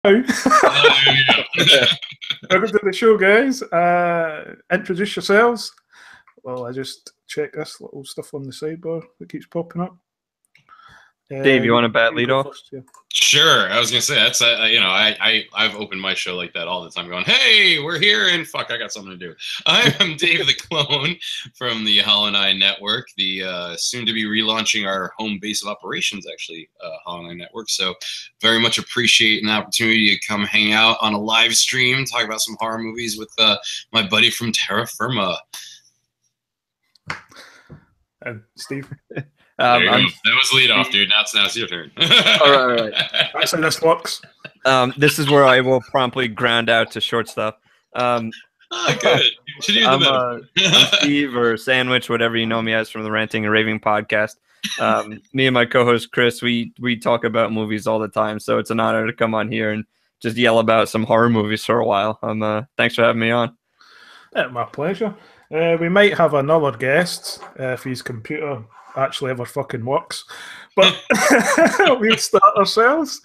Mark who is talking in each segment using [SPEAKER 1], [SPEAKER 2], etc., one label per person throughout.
[SPEAKER 1] Welcome to the show, guys. Introduce yourselves. Well, I just check this little stuff on the sidebar that keeps popping up.
[SPEAKER 2] Dave, you want to bat lead off?
[SPEAKER 1] First, yeah.
[SPEAKER 3] Sure. I was gonna say that's I've opened my show like that all the time, going, "Hey, we're here," and fuck, I got something to do. I'm Dave the Klone from the Holland Eye Network, the soon to be relaunching our home base of operations, actually, Holland Eye Network. So very much appreciate an opportunity to come hang out on a live stream, talk about some horror movies with my buddy from Terror Firma.
[SPEAKER 1] And Steve.
[SPEAKER 3] That was lead off, dude. Now it's your turn.
[SPEAKER 2] all right.
[SPEAKER 1] That's how this works.
[SPEAKER 2] This is where I will promptly ground out to short stuff.
[SPEAKER 3] Good.
[SPEAKER 2] I'm Steve or Sandwich, whatever you know me as, from the Ranting and Raving podcast. Me and my co-host Chris, we talk about movies all the time, so it's an honor to come on here and just yell about some horror movies for a while. Thanks for having me on.
[SPEAKER 1] Yeah, my pleasure. We might have another guest if his computer actually ever fucking works, but we'll start ourselves.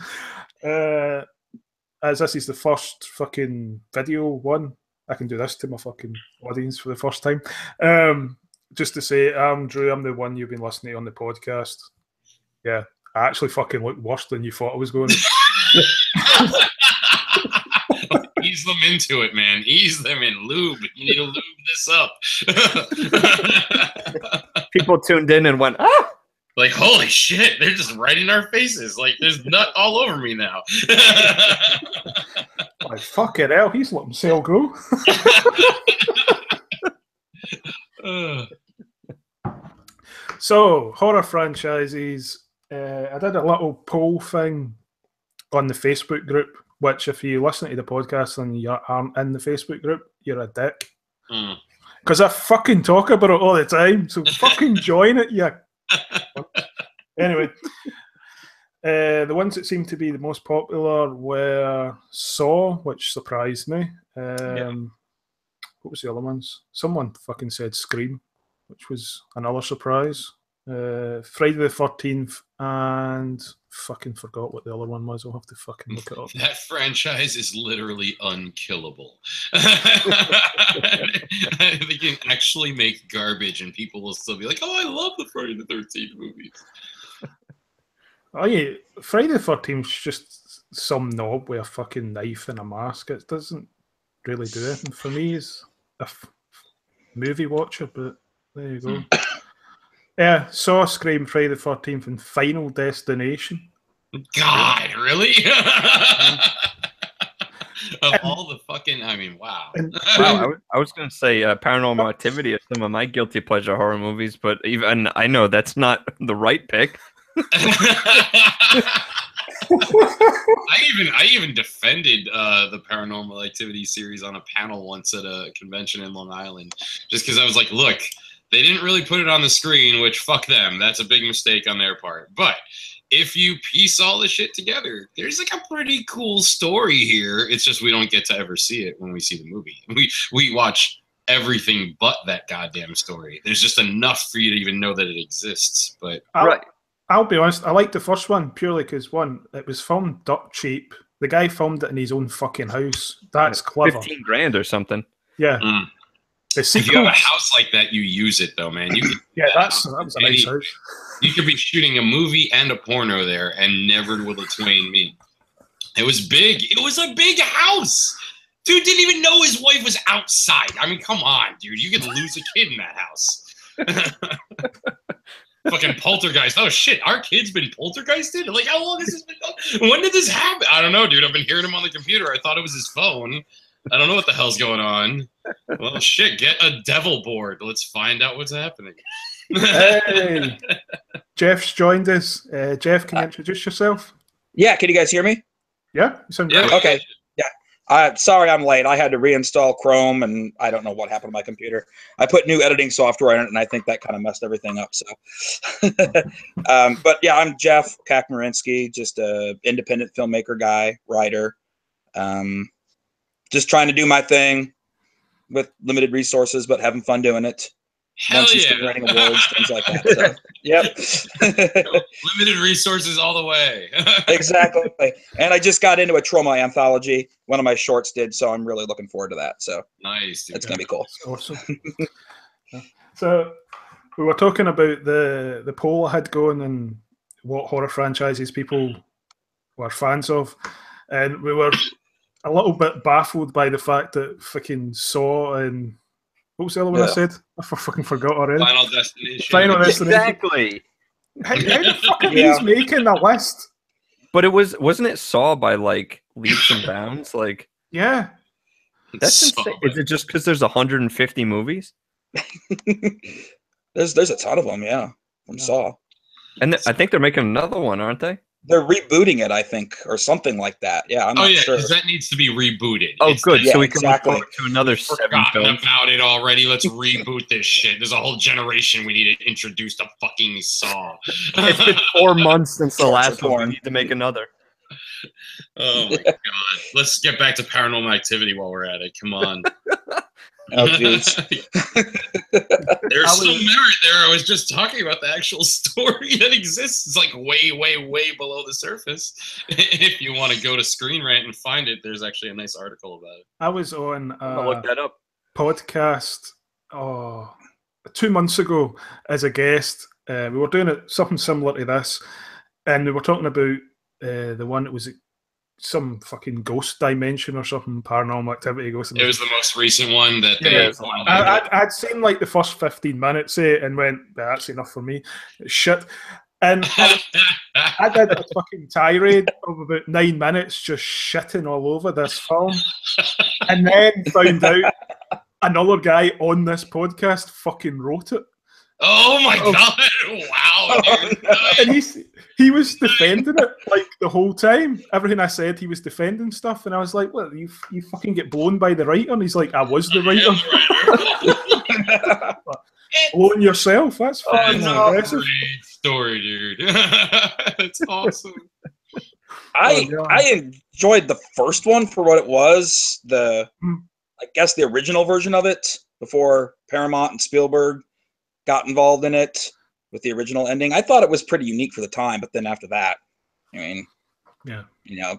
[SPEAKER 1] As this is the first fucking video one, I can do this to my fucking audience for the first time. Just to say, I'm Drew. I'm the one you've been listening to on the podcast. Yeah, I actually fucking look worse than you thought I was going to.
[SPEAKER 3] Ease them into it, man. Ease them in. Lube. You need to lube this up.
[SPEAKER 2] People tuned in and went, ah!
[SPEAKER 3] Like, holy shit, they're just right in our faces. Like, there's nut all over me now.
[SPEAKER 1] Like, fucking hell, he's let himself go. So, horror franchises. I did a little poll thing on the Facebook group, which if you listen to the podcast and you aren't in the Facebook group, you're a dick. Because I fucking talk about it all the time, so fucking join it, you. Anyway, the ones that seemed to be the most popular were Saw, which surprised me. What was the other ones? Someone fucking said Scream, which was another surprise. Friday the 13th, and fucking forgot what the other one was. I'll have to fucking look it up.
[SPEAKER 3] That franchise is literally unkillable. They can actually make garbage and people will still be like, oh, I love the Friday the 13th movies.
[SPEAKER 1] Oh yeah, Friday the 13th is just some knob with a fucking knife and a mask. It doesn't really do anything for me as a movie watcher, but there you go. Yeah, Saw, Scream, Friday the 13th, and Final Destination.
[SPEAKER 3] God, really? Of all the fucking, I mean, wow.
[SPEAKER 2] Wow, I was going to say Paranormal Activity is some of my guilty pleasure horror movies, but even I know that's not the right pick.
[SPEAKER 3] I even defended the Paranormal Activity series on a panel once at a convention in Long Island, just because I was like, look, they didn't really put it on the screen, which fuck them. That's a big mistake on their part. But if you piece all the shit together, there's like a pretty cool story here. It's just we don't get to ever see it when we see the movie. We watch everything but that goddamn story. There's just enough for you to even know that it exists. But
[SPEAKER 1] I'll be honest, I liked the first one purely because, one, it was filmed dirt cheap. The guy filmed it in his own fucking house. That's clever.
[SPEAKER 2] 15 grand or something.
[SPEAKER 1] Yeah.
[SPEAKER 3] If you have a house like that, you use it, though, man. That
[SPEAKER 1] was a nice house.
[SPEAKER 3] You could be shooting a movie and a porno there, and never will the twain meet. It was big. It was a big house. Dude didn't even know his wife was outside. I mean, come on, dude. You could lose a kid in that house. Fucking poltergeist. Oh, shit. Our kid's been poltergeisted? Like, how long has this been going? When did this happen? I don't know, dude. I've been hearing him on the computer. I thought it was his phone. I don't know what the hell's going on. Well, shit, get a devil board. Let's find out what's happening.
[SPEAKER 1] Hey, Jeff's joined us. Jeff, can you introduce yourself?
[SPEAKER 4] Yeah, can you guys hear me?
[SPEAKER 1] Yeah, you sound great.
[SPEAKER 4] Okay, yeah. Sorry I'm late. I had to reinstall Chrome, and I don't know what happened to my computer. I put new editing software in it, and I think that kind of messed everything up. So, but yeah, I'm Jeff Kacmarynsk, just a independent filmmaker guy, writer. Just trying to do my thing with limited resources, but having fun doing it.
[SPEAKER 3] Hell
[SPEAKER 4] won some
[SPEAKER 3] yeah.
[SPEAKER 4] screenwriting awards, things like that. So, yep.
[SPEAKER 3] Limited resources all the way.
[SPEAKER 4] Exactly. And I just got into a trauma anthology. One of my shorts did, so I'm really looking forward to that. So
[SPEAKER 3] Nice, dude.
[SPEAKER 4] it's gonna be cool.
[SPEAKER 1] Awesome. So we were talking about the poll I had going and what horror franchises people were fans of, and we were a little bit baffled by the fact that fucking Saw and what was the other one I said? I fucking forgot already.
[SPEAKER 3] Final Destination.
[SPEAKER 1] Final Destination.
[SPEAKER 2] Exactly.
[SPEAKER 1] How the fuck are these making a list?
[SPEAKER 2] But wasn't it Saw by like leaps and bounds? Like,
[SPEAKER 1] yeah,
[SPEAKER 2] that's insane. Is it just because there's 150 movies?
[SPEAKER 4] There's a ton of them, from Saw.
[SPEAKER 2] And I think they're making another one, aren't they?
[SPEAKER 4] They're rebooting it, I think, or something like that. Yeah, I'm not sure.
[SPEAKER 3] Because that needs to be rebooted.
[SPEAKER 2] Oh, good.
[SPEAKER 4] Yeah,
[SPEAKER 2] so we can look
[SPEAKER 4] exactly.
[SPEAKER 2] forward to another 7 films.
[SPEAKER 3] About it already. Let's reboot this shit. There's a whole generation we need to introduce to fucking Saw.
[SPEAKER 2] It's been 4 months since the
[SPEAKER 4] Torture
[SPEAKER 2] last one. We
[SPEAKER 4] porn.
[SPEAKER 2] need to make another.
[SPEAKER 3] Oh my god. Let's get back to Paranormal Activity while we're at it. Come on.
[SPEAKER 4] Oh, jeez.
[SPEAKER 3] There's some merit there. I was just talking about the actual story that exists. It's like way, way, way below the surface. If you want to go to Screen Rant and find it, there's actually a nice article about it.
[SPEAKER 1] I was on
[SPEAKER 2] I'll look that up.
[SPEAKER 1] podcast 2 months ago as a guest. We were doing something similar to this, and we were talking about the one that was some fucking ghost dimension or something, Paranormal Activity ghost.
[SPEAKER 3] It was the most recent one that
[SPEAKER 1] I'd seen like the first 15 minutes and went, that's enough for me. Shit. And I did a fucking tirade of about 9 minutes just shitting all over this film, and then found out another guy on this podcast fucking wrote it.
[SPEAKER 3] Oh my god! Wow, dude.
[SPEAKER 1] And he was defending it like the whole time. Everything I said, he was defending stuff, and I was like, "Well, you fucking get blown by the writer." And he's like, "I was the writer." Blown yourself. That's fucking aggressive.
[SPEAKER 3] Great story, dude. That's awesome.
[SPEAKER 4] I enjoyed the first one for what it was. I guess the original version of it before Paramount and Spielberg got involved in it with the original ending. I thought it was pretty unique for the time, but then after that, I mean, and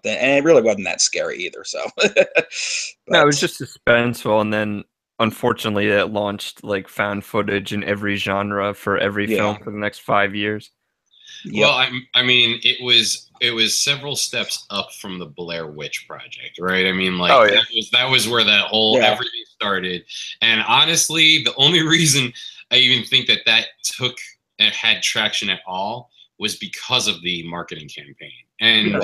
[SPEAKER 4] it really wasn't that scary either. So,
[SPEAKER 2] no, it was just suspenseful, and then unfortunately, it launched like found footage in every genre for every film for the next 5 years.
[SPEAKER 3] Well, I mean, it was several steps up from the Blair Witch Project, right? I mean, like that was where that whole everything started. And honestly, the only reason I even think that had traction at all was because of the marketing campaign. And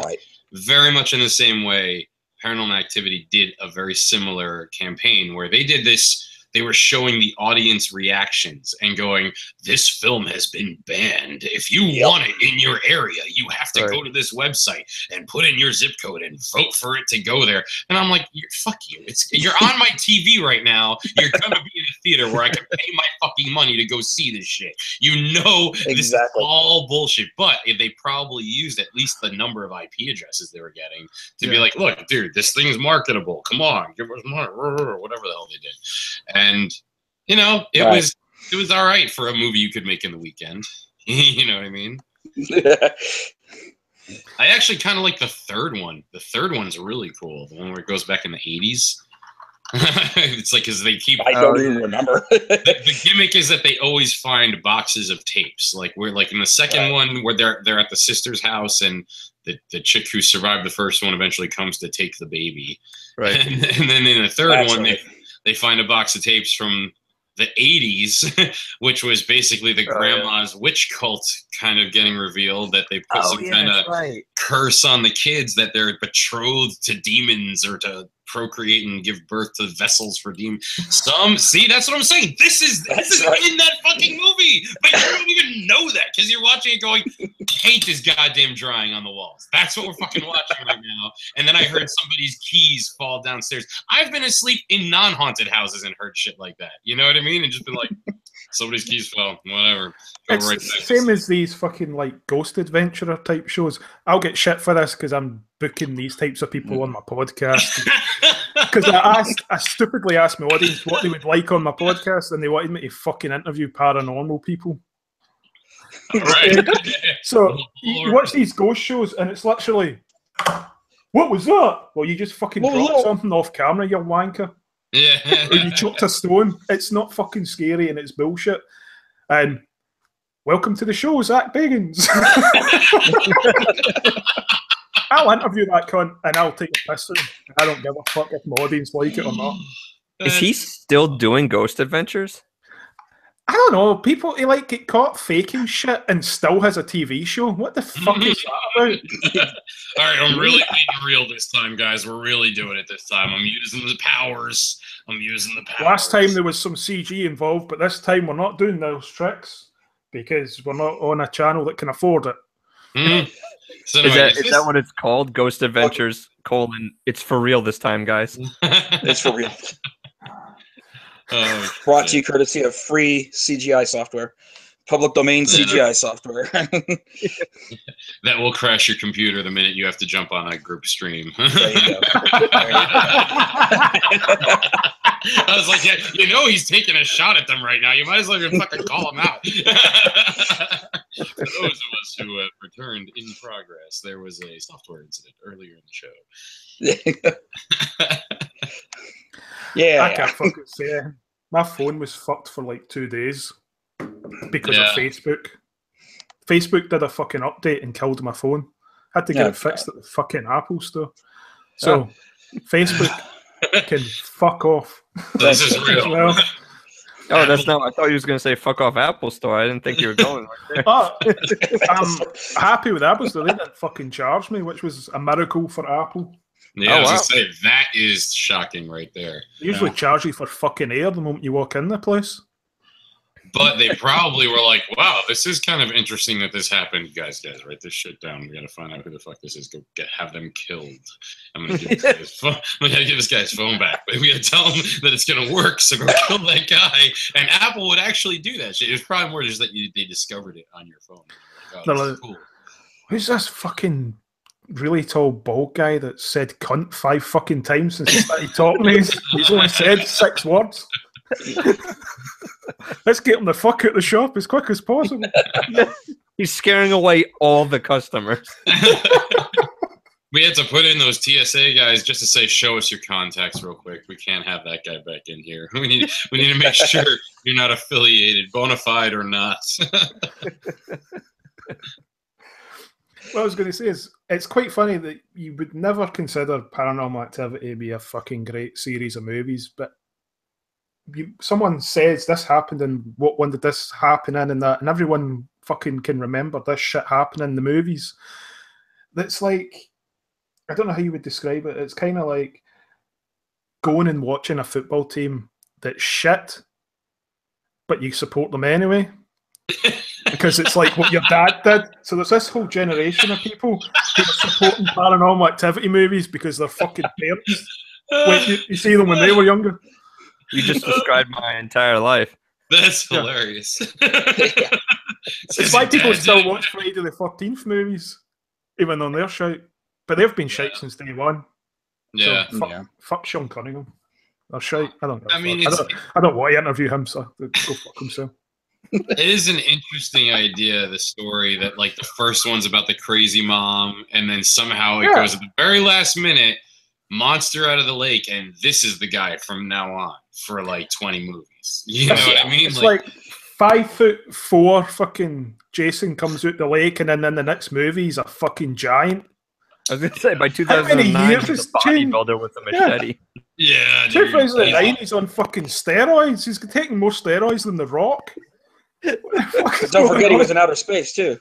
[SPEAKER 3] very much in the same way, Paranormal Activity did a very similar campaign where they did this. They were showing the audience reactions and going, this film has been banned. If you want it in your area, you have to go to this website and put in your zip code and vote for it to go there. And I'm like, fuck you. You're on my TV right now. You're going to be in a theater where I can pay my fucking money to go see this shit. You know, this is all bullshit. But they probably used at least the number of IP addresses they were getting to be like, look, dude, this thing is marketable. Come on, give us money, whatever the hell they did. And you know, it was all right for a movie you could make in the weekend. You know what I mean? I actually kind of like the third one. The third one's really cool. The one where it goes back in the 80s. It's like because they keep.
[SPEAKER 4] I don't even remember.
[SPEAKER 3] The gimmick is that they always find boxes of tapes. Like we're like in the second one where they're at the sister's house and the chick who survived the first one eventually comes to take the baby. Right. And then in the third one they find a box of tapes from the 80s, which was basically the grandma's witch cult kind of getting revealed, that they put some kind of curse on the kids that they're betrothed to demons or to procreate and give birth to vessels for demons. See, that's what I'm saying. This is in that fucking movie, but you don't even know that because you're watching it going, paint is goddamn drying on the walls. That's what we're fucking watching right now. And then I heard somebody's keys fall downstairs. I've been asleep in non-haunted houses and heard shit like that. You know what I mean? And just been like, Somebody's keys fell. Whatever. Go
[SPEAKER 1] It's
[SPEAKER 3] right
[SPEAKER 1] the
[SPEAKER 3] next.
[SPEAKER 1] same as these fucking like Ghost Adventurer type shows. I'll get shit for this because I'm booking these types of people on my podcast. Because I stupidly asked my audience what they would like on my podcast, and they wanted me to fucking interview paranormal people.
[SPEAKER 3] Right.
[SPEAKER 1] So you watch these ghost shows, and it's literally, what was that? Well, you just fucking dropped something off camera, you wanker.
[SPEAKER 3] Yeah.
[SPEAKER 1] Or you chucked a stone. It's not fucking scary, and it's bullshit. And welcome to the show, Zach Bagans. I'll interview that cunt, and I'll take a piss at him. I don't give a fuck if my audience like it or not.
[SPEAKER 2] Is he still doing Ghost Adventures?
[SPEAKER 1] I don't know. People he like get caught faking shit and still has a TV show. What the fuck is that about?
[SPEAKER 3] All right, I'm really being real this time, guys. We're really doing it this time. I'm using the powers.
[SPEAKER 1] Last time there was some CG involved, but this time we're not doing those tricks because we're not on a channel that can afford it.
[SPEAKER 3] Mm-hmm. So anyway,
[SPEAKER 2] is that what it's called? Ghost Adventures, it's for real this time, guys.
[SPEAKER 4] It's for real. Brought to you courtesy of free CGI software. Public domain CGI software.
[SPEAKER 3] That will crash your computer the minute you have to jump on a group stream.
[SPEAKER 4] There you go.
[SPEAKER 3] I was like, yeah, you know he's taking a shot at them right now. You might as well even fucking call him out. For those of us who have returned in progress, there was a software incident earlier in the show.
[SPEAKER 4] Yeah.
[SPEAKER 1] I can't fucking say. My phone was fucked for like 2 days because of Facebook. Facebook did a fucking update and killed my phone. Had to get it fixed at the fucking Apple store. So Facebook can fuck off.
[SPEAKER 3] This is real.
[SPEAKER 1] Well,
[SPEAKER 2] oh, that's not. I thought you was gonna say fuck off Apple Store. I didn't think you were going like that.
[SPEAKER 1] I'm happy with Apple Store. They didn't fucking charge me, which was a miracle for Apple.
[SPEAKER 3] Yeah, I was gonna say that is shocking right there.
[SPEAKER 1] They usually charge you for fucking air the moment you walk in the place.
[SPEAKER 3] But they probably were like, wow, this is kind of interesting that this happened. Guys, write this shit down. We gotta find out who the fuck this is. Go have them killed. I'm gonna give this guy his phone. We gotta give this guy's phone back. But we gotta tell him that it's gonna work, so go kill that guy. And Apple would actually do that shit. It was probably more just that they discovered it on your phone. Like, oh, this is cool.
[SPEAKER 1] Who's this fucking really tall bald guy that said cunt 5 fucking times since he started talking? He's only said 6 words. Let's get him the fuck out of the shop as quick as possible.
[SPEAKER 2] He's scaring away all the customers.
[SPEAKER 3] We had to put in those TSA guys just to say, show us your contacts real quick. We can't have that guy back in here. We need to make sure you're not affiliated, bona fide or not.
[SPEAKER 1] What I was going to say is, it's quite funny that you would never consider Paranormal Activity to be a fucking great series of movies, but someone says this happened and what one did this happen in and that, and everyone fucking can remember this shit happening in the movies. That's like, I don't know how you would describe it. It's kind of like going and watching a football team that's shit, but you support them anyway. Because it's like what your dad did. So there's this whole generation of people who are supporting Paranormal Activity movies because they're fucking parents. When you see them when they were younger.
[SPEAKER 2] You just described my entire life.
[SPEAKER 3] That's hilarious.
[SPEAKER 1] It's why people still watch Friday the 13th movies, even on their shite. But they've been shite since day one.
[SPEAKER 3] Yeah.
[SPEAKER 1] So fuck Sean Cunningham. Or shite. I don't know.
[SPEAKER 3] I mean,
[SPEAKER 1] I don't want to interview him, so go fuck himself.
[SPEAKER 3] It is an interesting idea, the story that like the first one's about the crazy mom, and then somehow it goes at the very last minute, monster out of the lake, and this is the guy from now on for like 20 movies. You know what I mean?
[SPEAKER 1] It's like 5'4" fucking Jason comes out the lake, and then in the next movie he's a fucking giant.
[SPEAKER 2] I was gonna say by 2009 he's a bodybuilder with a machete.
[SPEAKER 3] Yeah,
[SPEAKER 1] 2009 he's on fucking steroids. He's taking more steroids than The Rock.
[SPEAKER 4] Don't forget he was in outer space too.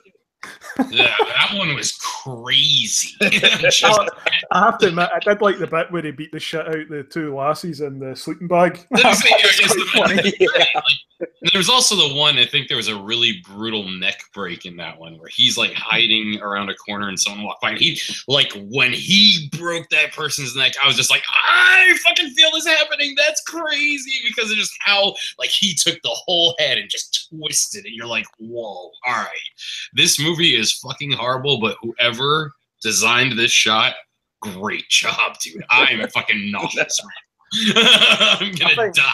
[SPEAKER 3] Yeah, that one was crazy.
[SPEAKER 1] I have to admit, I did like the bit where he beat the shit out the two lassies in the sleeping bag.
[SPEAKER 3] There's also the one, I think there was a really brutal neck break in that one where he's like hiding around a corner and someone walked by and he, like, when he broke that person's neck, I was just like, I fucking feel this happening. That's crazy, because of just how, like, he took the whole head and just twisted it. You're like, whoa, all right. This movie is fucking horrible, but whoever designed this shot, great job, dude. I'm fucking nauseous right now. I'm gonna die.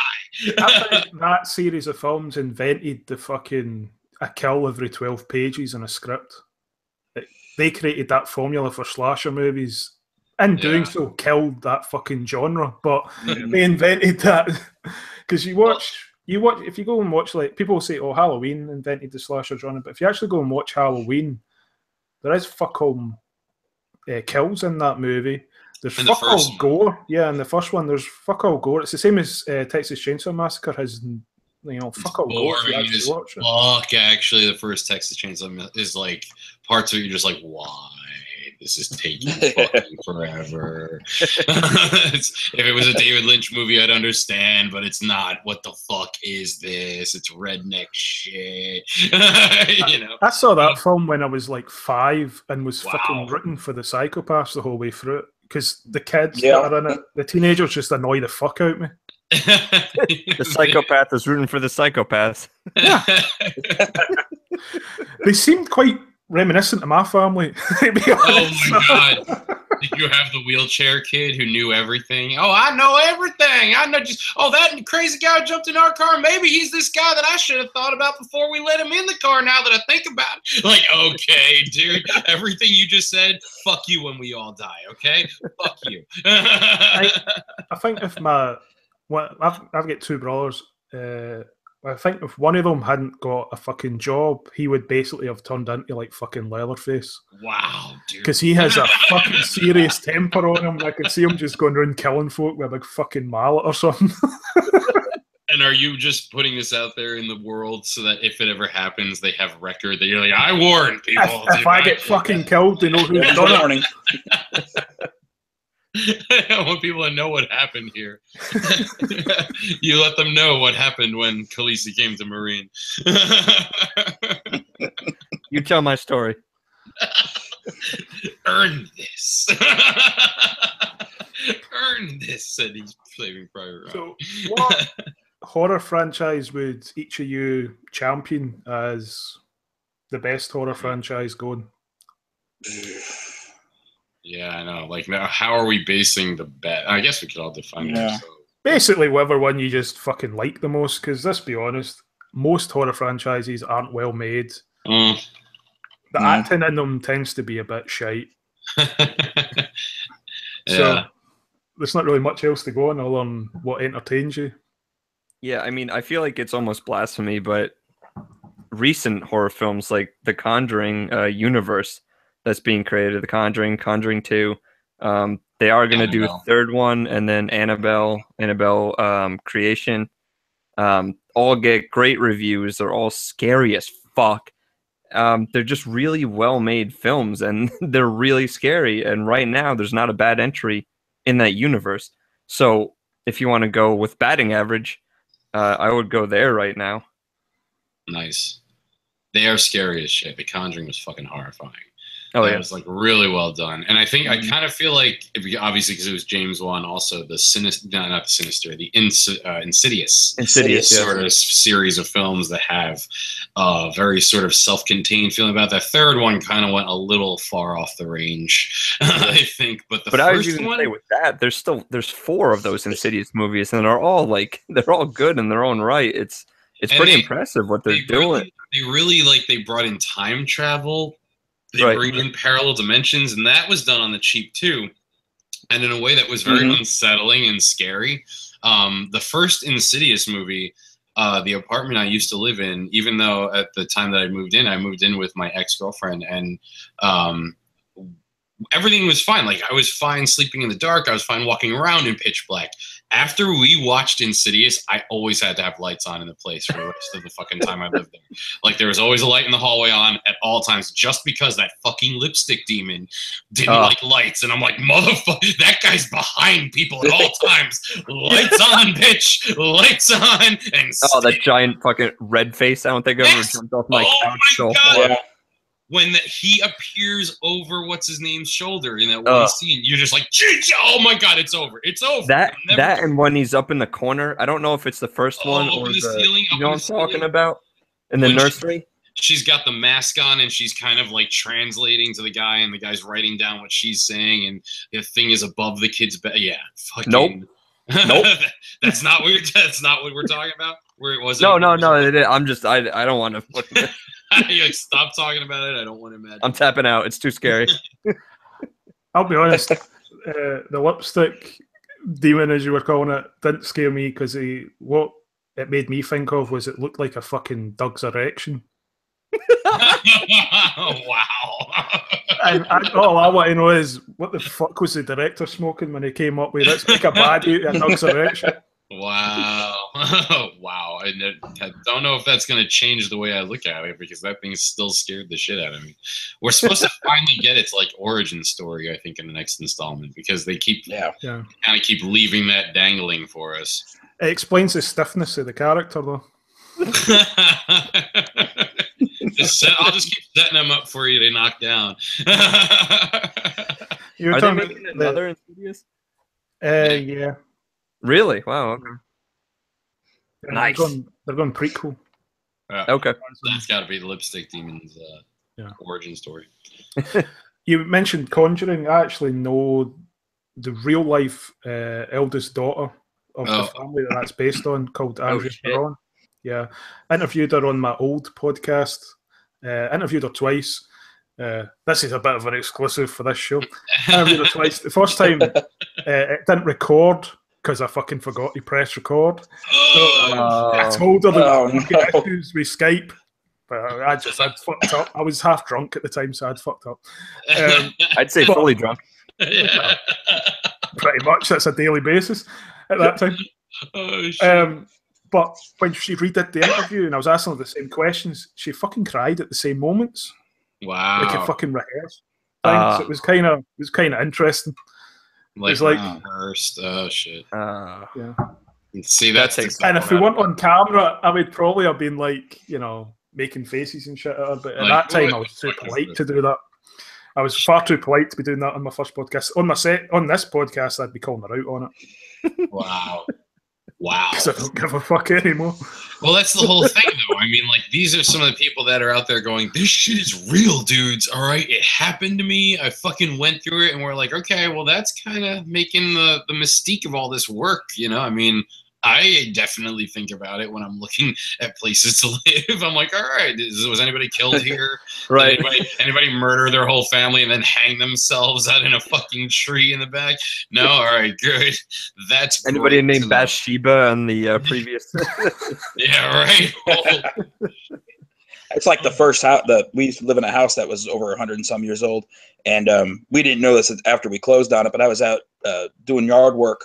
[SPEAKER 1] I think that series of films invented the fucking a kill every 12 pages in a script. They created that formula for slasher movies. In doing so, killed that fucking genre. But they invented that because you watch. If you go and watch, like, people say, oh, Halloween invented the slasher genre, but if you actually go and watch Halloween, there is fuck all kills in that movie. There's fuck all gore. Yeah, in the first one, there's fuck all gore. It's the same as Texas Chainsaw Massacre has, fuck all gore if you actually watch it.
[SPEAKER 3] Fuck, actually, the first Texas Chainsaw is like parts where you're just like, why? This is taking fucking forever. If it was a David Lynch movie, I'd understand, but it's not. What the fuck is this? It's redneck shit.
[SPEAKER 1] I saw that film when I was like 5 and was fucking rooting for the psychopaths the whole way through it, because the kids that are in it, the teenagers, just annoy the fuck out of me.
[SPEAKER 2] The psychopath is rooting for the psychopaths.
[SPEAKER 1] Yeah. They seemed quite reminiscent of my family. To be honest.
[SPEAKER 3] Oh my god. Did you have the wheelchair kid who knew everything? Oh, I know everything. I know that crazy guy jumped in our car. Maybe he's this guy that I should have thought about before we let him in the car, now that I think about it. Like, okay, dude, everything you just said, fuck you when we all die, okay? Fuck you.
[SPEAKER 1] I think if I've got 2 brothers, I think if one of them hadn't got a fucking job, he would basically have turned into like fucking Leatherface.
[SPEAKER 3] Wow, dude.
[SPEAKER 1] Because he has a fucking serious temper on him. I could see him just going around killing folk with a big fucking mallet or something.
[SPEAKER 3] And are you just putting this out there in the world so that if it ever happens, they have record that you're like, I warned people.
[SPEAKER 1] If I get fucking killed, they know who's done it.
[SPEAKER 3] I want people to know what happened here. You let them know what happened when Khaleesi came to Marine.
[SPEAKER 2] You tell my story.
[SPEAKER 3] Earn this. Earn this, said he's Saving Private Ryan.
[SPEAKER 1] So, what horror franchise would each of you champion as the best horror franchise going?
[SPEAKER 3] Yeah, I know. Like, now, how are we basing the bet? I guess we could all define it. So.
[SPEAKER 1] Basically, whatever one you just fucking like the most, because let's be honest, most horror franchises aren't well made. The acting in them tends to be a bit shite. So there's not really much else to go on other than what entertains you.
[SPEAKER 2] Yeah, I mean, I feel like it's almost blasphemy, but recent horror films like the Conjuring universe that's being created, the Conjuring 2, they are going to do a third one, and then Annabelle Creation, all get great reviews. They're all scary as fuck. They're just really well-made films, and they're really scary. And right now, there's not a bad entry in that universe. So if you want to go with batting average, I would go there right now.
[SPEAKER 3] Nice. They are scary as shit. The Conjuring was fucking horrifying.
[SPEAKER 2] Oh,
[SPEAKER 3] yeah. It was like really well done. And I think I kind of feel like, obviously because it was James Wan, also the Insidious sort of series of films that have very sort of self-contained feeling about. That third one kind of went a little far off the range, I think. But
[SPEAKER 2] I was even say with that, there's 4 of those Insidious movies, and they're all good in their own right. It's pretty impressive what they're doing.
[SPEAKER 3] They brought in time travel. They bring in parallel dimensions, and that was done on the cheap too, and in a way that was very unsettling and scary. The first Insidious movie, the apartment I used to live in, even though at the time that I moved in with my ex-girlfriend, and everything was fine. Like, I was fine sleeping in the dark. I was fine walking around in pitch black. After we watched Insidious, I always had to have lights on in the place for the rest of the fucking time I lived there. Like, there was always a light in the hallway on at all times, just because that fucking lipstick demon didn't like lights. And I'm like, motherfucker, that guy's behind people at all times. Lights on, bitch. Lights on. And
[SPEAKER 2] that giant fucking red face. I don't think I ever jumped off my couch.
[SPEAKER 3] Oh my God.
[SPEAKER 2] Yeah.
[SPEAKER 3] When he appears over what's his name's shoulder in that one scene, you're just like, oh my God, it's over. It's over.
[SPEAKER 2] That and when he's up in the corner, I don't know if it's the first one or the
[SPEAKER 3] ceiling,
[SPEAKER 2] you know what I'm talking about? In the nursery?
[SPEAKER 3] She's got the mask on and she's kind of like translating to the guy, and the guy's writing down what she's saying, and the thing is above the kid's bed. Yeah. Fucking,
[SPEAKER 2] Nope.
[SPEAKER 3] That's not what we're talking about? Where it wasn't.
[SPEAKER 2] No. I'm just I don't want to
[SPEAKER 3] like, stop talking about it. I don't want to imagine.
[SPEAKER 2] I'm tapping out. It's too scary.
[SPEAKER 1] I'll be honest. The lipstick demon, as you were calling it, didn't scare me because what it made me think of was it looked like a fucking Doug's erection.
[SPEAKER 3] Wow.
[SPEAKER 1] And all I want to know is what the fuck was the director smoking when he came up with let's make a baddie out of Doug's erection.
[SPEAKER 3] Wow. Wow. I don't know if that's going to change the way I look at it, because that thing still scared the shit out of me. We're supposed to finally get its like origin story, I think, in the next installment, because they keep kind of keep leaving that dangling for us.
[SPEAKER 1] It explains the stiffness of the character, though.
[SPEAKER 3] I'll just keep setting them up for you to knock down.
[SPEAKER 2] Are they making another Insidious?
[SPEAKER 1] Yeah.
[SPEAKER 2] Really? Wow. Okay.
[SPEAKER 1] Nice. They're going prequel.
[SPEAKER 2] Okay.
[SPEAKER 3] That's got to be the lipstick demon's origin story.
[SPEAKER 1] You mentioned Conjuring. I actually know the real life eldest daughter of the family that's based on, called Andrea Perron. Yeah, interviewed her on my old podcast. Interviewed her twice. This is a bit of an exclusive for this show. Interviewed her twice. The first time it didn't record because I fucking forgot to press record. So I told her that I had issues with Skype, but I'd fucked up. I was half drunk at the time, so I'd fucked up.
[SPEAKER 2] I'd say fully drunk.
[SPEAKER 3] Yeah.
[SPEAKER 1] Pretty much. That's a daily basis at that time.
[SPEAKER 3] Oh, shit.
[SPEAKER 1] But when she redid the interview and I was asking her the same questions, she fucking cried at the same moments.
[SPEAKER 3] Wow.
[SPEAKER 1] Like a fucking rehearsed thing. So it was kind of interesting.
[SPEAKER 3] Like rehearsed. Oh shit.
[SPEAKER 1] Yeah.
[SPEAKER 3] See, that's
[SPEAKER 1] and if we weren't on camera, I would probably have been like, making faces and shit at her. But at that time, I was too polite to do that. I was far too polite to be doing that on my first podcast. On this podcast, I'd be calling her out on it.
[SPEAKER 3] Wow. Wow.
[SPEAKER 1] Because I don't give a fuck anymore.
[SPEAKER 3] Well, that's the whole thing, though. I mean, like, these are some of the people that are out there going, this shit is real, dudes. All right, it happened to me. I fucking went through it. And we're like, okay, well, that's kind of making the mystique of all this work, I mean, I definitely think about it when I'm looking at places to live. I'm like, all right, was anybody killed here?
[SPEAKER 2] Right.
[SPEAKER 3] Anybody murder their whole family and then hang themselves out in a fucking tree in the back? No? All right, good. That's
[SPEAKER 2] anybody named Bathsheba on the previous?
[SPEAKER 3] Yeah, right.
[SPEAKER 4] It's like the first house that we used to live in, a house that was over 100 and some years old. And we didn't know this after we closed on it, but I was out doing yard work.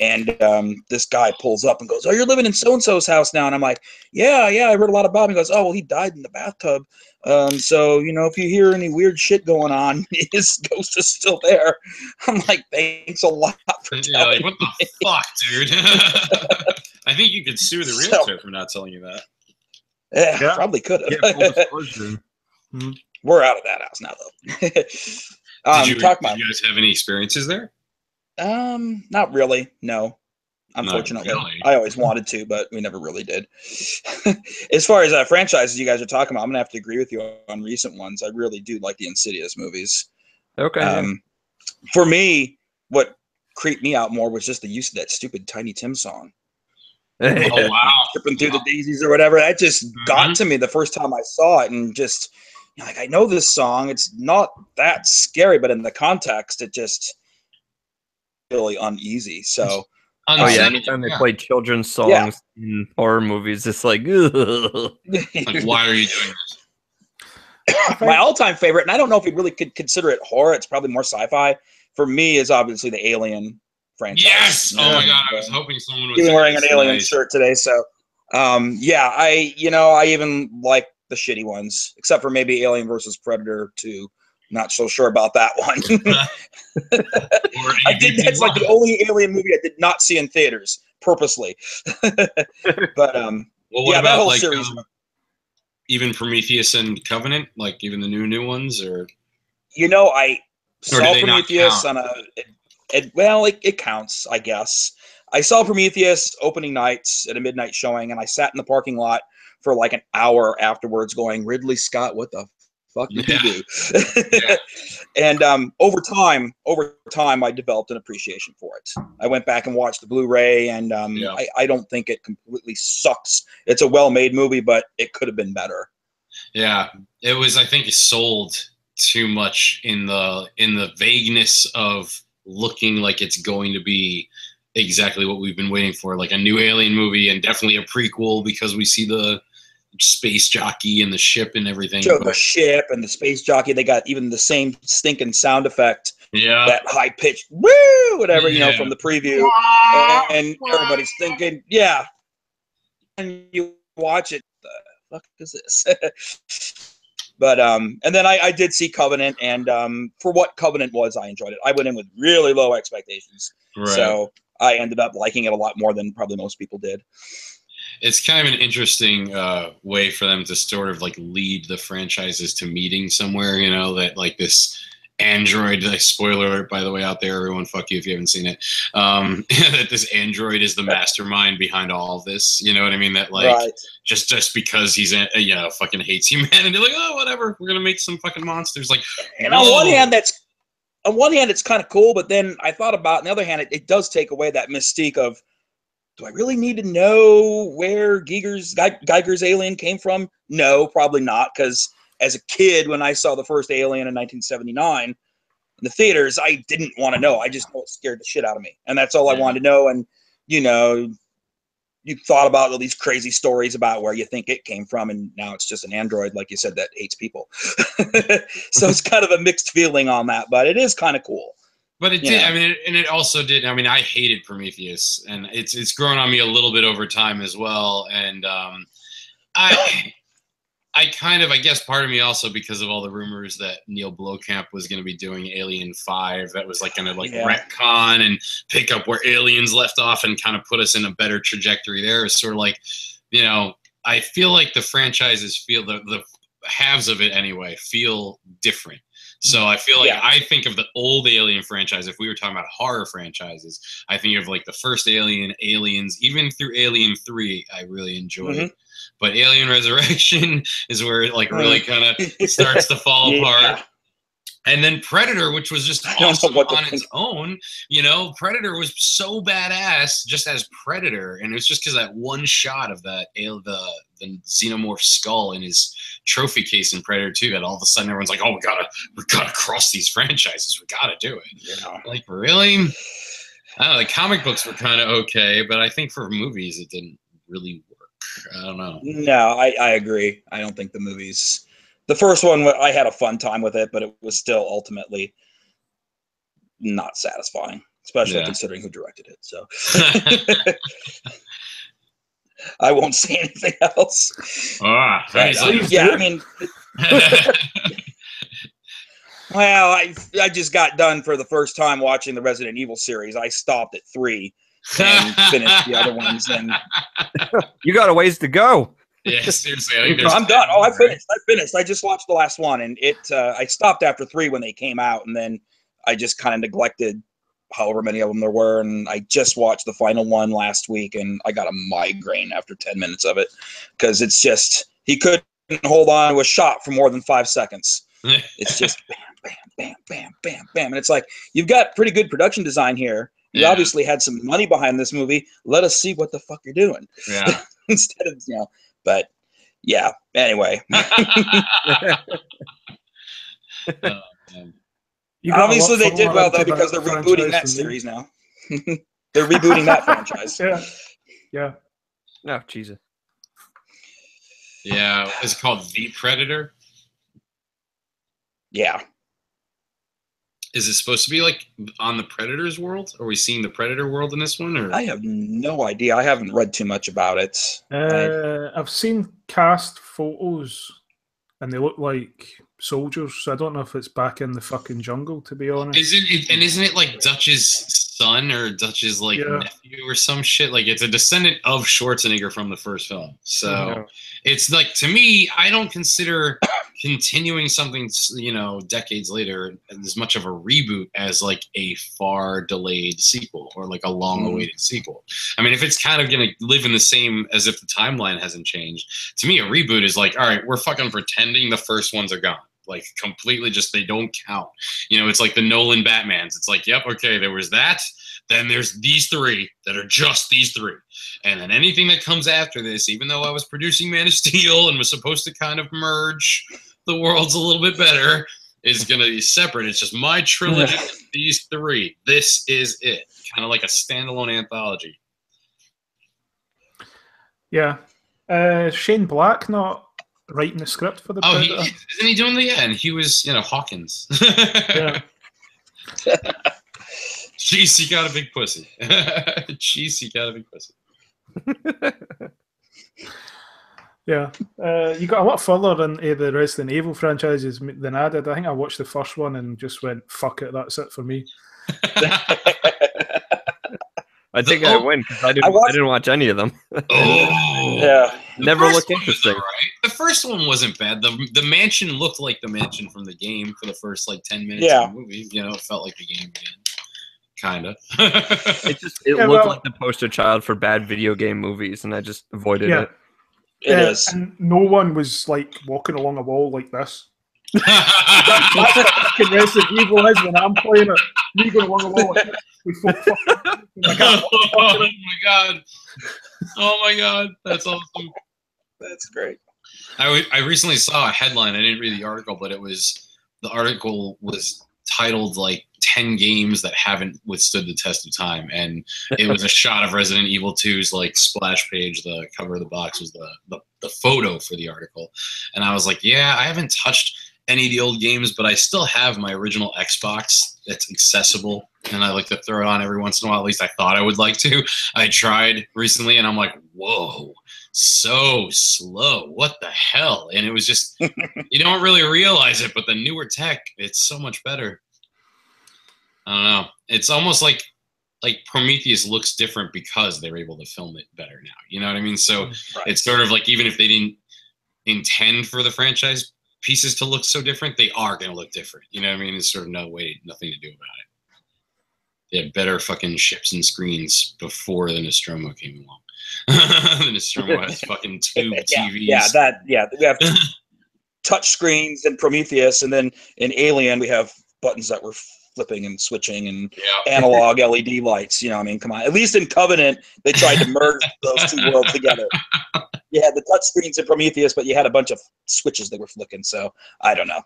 [SPEAKER 4] And this guy pulls up and goes, "Oh, you're living in so-and-so's house now?" And I'm like, yeah, I heard a lot about him. He goes, "Oh, well, he died in the bathtub. So, if you hear any weird shit going on, his ghost is still there." I'm like, thanks a lot for telling
[SPEAKER 3] what
[SPEAKER 4] me.
[SPEAKER 3] The fuck, dude? I think you could sue the realtor for not telling you that.
[SPEAKER 4] Yeah, probably could have.
[SPEAKER 2] Yeah,
[SPEAKER 4] We're out of that house now, though.
[SPEAKER 3] Did you guys have any experiences there?
[SPEAKER 4] Not really. No, unfortunately.
[SPEAKER 3] Not really.
[SPEAKER 4] I always wanted to, but we never really did. As far as franchises you guys are talking about, I'm gonna have to agree with you on recent ones. I really do like the Insidious movies.
[SPEAKER 2] Okay.
[SPEAKER 4] For me, what creeped me out more was just the use of that stupid Tiny Tim song.
[SPEAKER 3] Oh wow!
[SPEAKER 4] Tripping through the daisies or whatever. That just got to me the first time I saw it, and just like, I know this song. It's not that scary, but in the context, it just really uneasy. So
[SPEAKER 2] anytime they play children's songs in horror movies, it's like, ugh.
[SPEAKER 3] Like, why are you doing this?
[SPEAKER 4] My all-time favorite, and I don't know if we really could consider it horror. It's probably more sci-fi. For me, is obviously the Alien franchise.
[SPEAKER 3] Yes. Oh my god, I was hoping someone would.
[SPEAKER 4] Even wearing an Alien shirt today, so yeah, I even like the shitty ones, except for maybe Alien versus Predator 2. Not so sure about that one. That's like the only Alien movie I did not see in theaters purposely. But
[SPEAKER 3] well, what
[SPEAKER 4] yeah,
[SPEAKER 3] about
[SPEAKER 4] that whole
[SPEAKER 3] like
[SPEAKER 4] series.
[SPEAKER 3] Even Prometheus and Covenant, like even the new ones, or
[SPEAKER 4] I saw
[SPEAKER 3] do they
[SPEAKER 4] Prometheus
[SPEAKER 3] not
[SPEAKER 4] on it counts, I guess. I saw Prometheus opening nights at a midnight showing, and I sat in the parking lot for like an hour afterwards going, Ridley Scott, what the fuck did you do?
[SPEAKER 3] Yeah.
[SPEAKER 4] And over time, I developed an appreciation for it. I went back and watched the Blu-ray, and I don't think it completely sucks. It's a well-made movie, but it could have been better.
[SPEAKER 3] Yeah, it was. I think it sold too much in the vagueness of looking like it's going to be exactly what we've been waiting for, like a new Alien movie, and definitely a prequel because we see the space jockey and the ship and everything.
[SPEAKER 4] So the ship and the space jockey, they got even the same stinking sound effect.
[SPEAKER 3] Yeah.
[SPEAKER 4] That high pitched woo, whatever, from the preview. And everybody's thinking, yeah. And you watch it, the fuck is this? But and then I did see Covenant, and for what Covenant was, I enjoyed it. I went in with really low expectations.
[SPEAKER 3] Right.
[SPEAKER 4] So I ended up liking it a lot more than probably most people did.
[SPEAKER 3] It's kind of an interesting way for them to sort of like lead the franchises to meeting somewhere, that like this android, spoiler alert, by the way, out there, everyone, fuck you if you haven't seen it, that this android is the mastermind behind all of this, you know what I mean? That like,
[SPEAKER 4] right.
[SPEAKER 3] just because he's, fucking hates humanity, like, oh, whatever, we're going to make some fucking monsters. Like,
[SPEAKER 4] and on one hand, it's kind of cool, but then I thought about, on the other hand, it does take away that mystique of, do I really need to know where Geiger's alien came from? No, probably not, because as a kid, when I saw the first Alien in 1979 in the theaters, I didn't want to know. I just know it scared the shit out of me, and that's all I wanted to know. And you thought about all these crazy stories about where you think it came from, and now it's just an android, like you said, that hates people. So it's kind of a mixed feeling on that, but it is kind of cool.
[SPEAKER 3] But it did. I mean, and it also did. I mean, I hated Prometheus, and it's grown on me a little bit over time as well. And I guess part of me also, because of all the rumors that Neil Blomkamp was going to be doing Alien 5, that was like going to retcon and pick up where Aliens left off and kind of put us in a better trajectory there. Is sort of like, I feel like the franchises feel the halves of it anyway feel different. So I feel like I think of the old Alien franchise. If we were talking about horror franchises, I think of like the first Alien, Aliens, even through Alien 3, I really enjoyed. Mm-hmm. But Alien Resurrection is where it like really kind of starts to fall apart. And then Predator, which was just awesome on its own, Predator was so badass just as Predator, and it was just because that one shot of that the xenomorph skull in his trophy case in Predator 2 that all of a sudden everyone's like, oh, we gotta cross these franchises, we gotta do it. Like, really? I don't know. The comic books were kind of okay, but I think for movies it didn't really work. I don't know.
[SPEAKER 4] No, I agree. I don't think the movies. The first one, I had a fun time with it, but it was still ultimately not satisfying, especially considering who directed it. So I won't say anything else. I mean, well, I just got done for the first time watching the Resident Evil series. I stopped at 3 and finished the other ones. And
[SPEAKER 2] you got a ways to go.
[SPEAKER 3] Yeah, seriously.
[SPEAKER 4] I'm done. Oh, I finished. I just watched the last one, and I stopped after 3 when they came out, and then I just kind of neglected however many of them there were, and I just watched the final one last week, and I got a migraine after 10 minutes of it, because it's just, he couldn't hold on to a shot for more than 5 seconds. It's just bam, bam, bam, bam, bam, bam, and it's like, you've got pretty good production design here. You obviously had some money behind this movie. Let us see what the fuck you're doing.
[SPEAKER 3] Yeah.
[SPEAKER 4] Instead of, but yeah, anyway. Obviously they did well though, because they're rebooting that series now. They're rebooting that franchise.
[SPEAKER 1] Yeah.
[SPEAKER 2] Oh, Jesus.
[SPEAKER 3] Yeah. Is it called The Predator?
[SPEAKER 4] Yeah.
[SPEAKER 3] Is it supposed to be like on the Predator's world? Are we seeing the Predator world in this one? Or
[SPEAKER 4] I have no idea. I haven't read too much about it.
[SPEAKER 1] I've seen cast photos, and they look like soldiers. So I don't know if it's back in the fucking jungle, to be honest.
[SPEAKER 3] Isn't it like Dutch's son or Dutch's like nephew or some shit? Like it's a descendant of Schwarzenegger from the first film. So it's like, to me, I don't consider continuing something, you know, decades later as much of a reboot as like a far delayed sequel or like a long awaited sequel. I mean, if it's kind of going to live in the same as if the timeline hasn't changed, to me, a reboot is like, all right, we're fucking pretending the first ones are gone. Like completely just, they don't count. You know, it's like the Nolan Batmans. It's like, yep, okay, there was that. Then there's these three that are just these three. And then anything that comes after this, even though I was producing Man of Steel and was supposed to kind of merge the worlds a little bit better, is going to be separate. It's just my trilogy, these three. This is it. Kind of like a standalone anthology.
[SPEAKER 1] Yeah. Shane Black not writing the script for the Predator?
[SPEAKER 3] Isn't he doing the and he was, you know, Hawkins.
[SPEAKER 1] Yeah.
[SPEAKER 3] Jeez, he got a big pussy. Jeez, he got a big pussy.
[SPEAKER 1] Yeah. You got a lot further into the Resident Evil franchises than I did. I think I watched the first one and just went, fuck it, that's it for me.
[SPEAKER 2] I think I win because I didn't watch any of them.
[SPEAKER 4] Yeah.
[SPEAKER 2] Never looked interesting.
[SPEAKER 3] Right. The first one wasn't bad. The mansion looked like the mansion from the game for the first like 10 minutes of the movie. You know, it felt like the game again. Kinda.
[SPEAKER 2] It looked like the poster child for bad video game movies, and I just avoided it.
[SPEAKER 4] It is.
[SPEAKER 1] And no one was like walking along a wall like this. That's what fucking Resident Evil is when I'm playing it. Me going along a wall like this.
[SPEAKER 3] Oh my god. Oh my god. That's awesome.
[SPEAKER 4] That's great.
[SPEAKER 3] I recently saw a headline. I didn't read the article, but the article was titled like 10 games that haven't withstood the test of time, and it was a shot of Resident Evil 2's like splash page. The cover of the box was the photo for the article, and I was like, yeah, I haven't touched any of the old games, but I still have my original Xbox that's accessible, and I like to throw it on every once in a while. At least I thought I would like to. I tried recently, and I'm like, whoa, so slow. What the hell? And it was just, you don't really realize it, but the newer tech, it's so much better. I don't know. It's almost like Prometheus looks different because they're able to film it better now. You know what I mean? So it's sort of like, even if they didn't intend for the franchise pieces to look so different, they are going to look different. You know what I mean? It's sort of nothing to do about it. They had better fucking ships and screens before the Nostromo came along. The Nostromo has fucking tube TVs.
[SPEAKER 4] We have touch screens in Prometheus, and then in Alien we have buttons that were flipping and switching and analog LED lights. You know, I mean, come on. At least in Covenant, they tried to merge those two worlds together. You had the touch screens in Prometheus, but you had a bunch of switches that were flicking. So I don't know.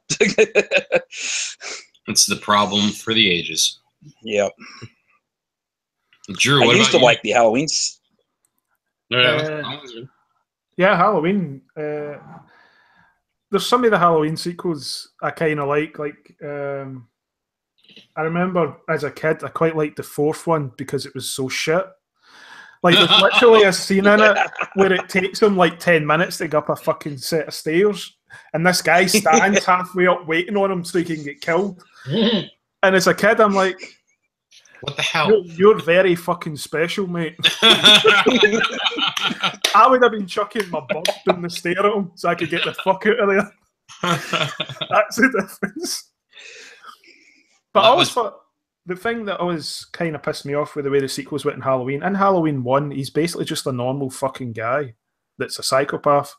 [SPEAKER 3] It's the problem for the ages.
[SPEAKER 4] Yep.
[SPEAKER 3] Drew, what
[SPEAKER 4] I used to like the Halloweens.
[SPEAKER 1] Yeah, Halloween. There's some of the Halloween sequels I kind of like. I remember as a kid, I quite liked the fourth one because it was so shit. Like, there's literally a scene in it where it takes him like 10 minutes to go up a fucking set of stairs, and this guy stands halfway up waiting on him so he can get killed. And as a kid, I'm like,
[SPEAKER 3] what the hell?
[SPEAKER 1] You're very fucking special, mate. I would have been chucking my bum down the stair at him so I could get the fuck out of there. That's the difference. But I always thought the thing that always kind of pissed me off with the way the sequels went in Halloween. In Halloween 1, he's basically just a normal fucking guy that's a psychopath.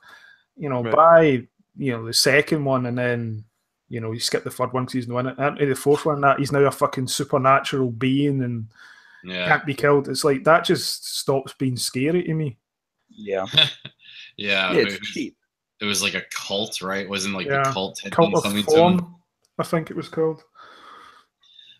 [SPEAKER 1] You know, by the second one, and then you skip the third one because he's the one. And the fourth one, that he's now a fucking supernatural being and can't be killed. It's like that just stops being scary to me.
[SPEAKER 4] Yeah.
[SPEAKER 3] Yeah.
[SPEAKER 2] It's cheap.
[SPEAKER 3] It was like a cult, right? It wasn't like the cult had
[SPEAKER 1] Cult
[SPEAKER 3] done
[SPEAKER 1] of
[SPEAKER 3] something
[SPEAKER 1] Form,
[SPEAKER 3] to him.
[SPEAKER 1] I think it was called.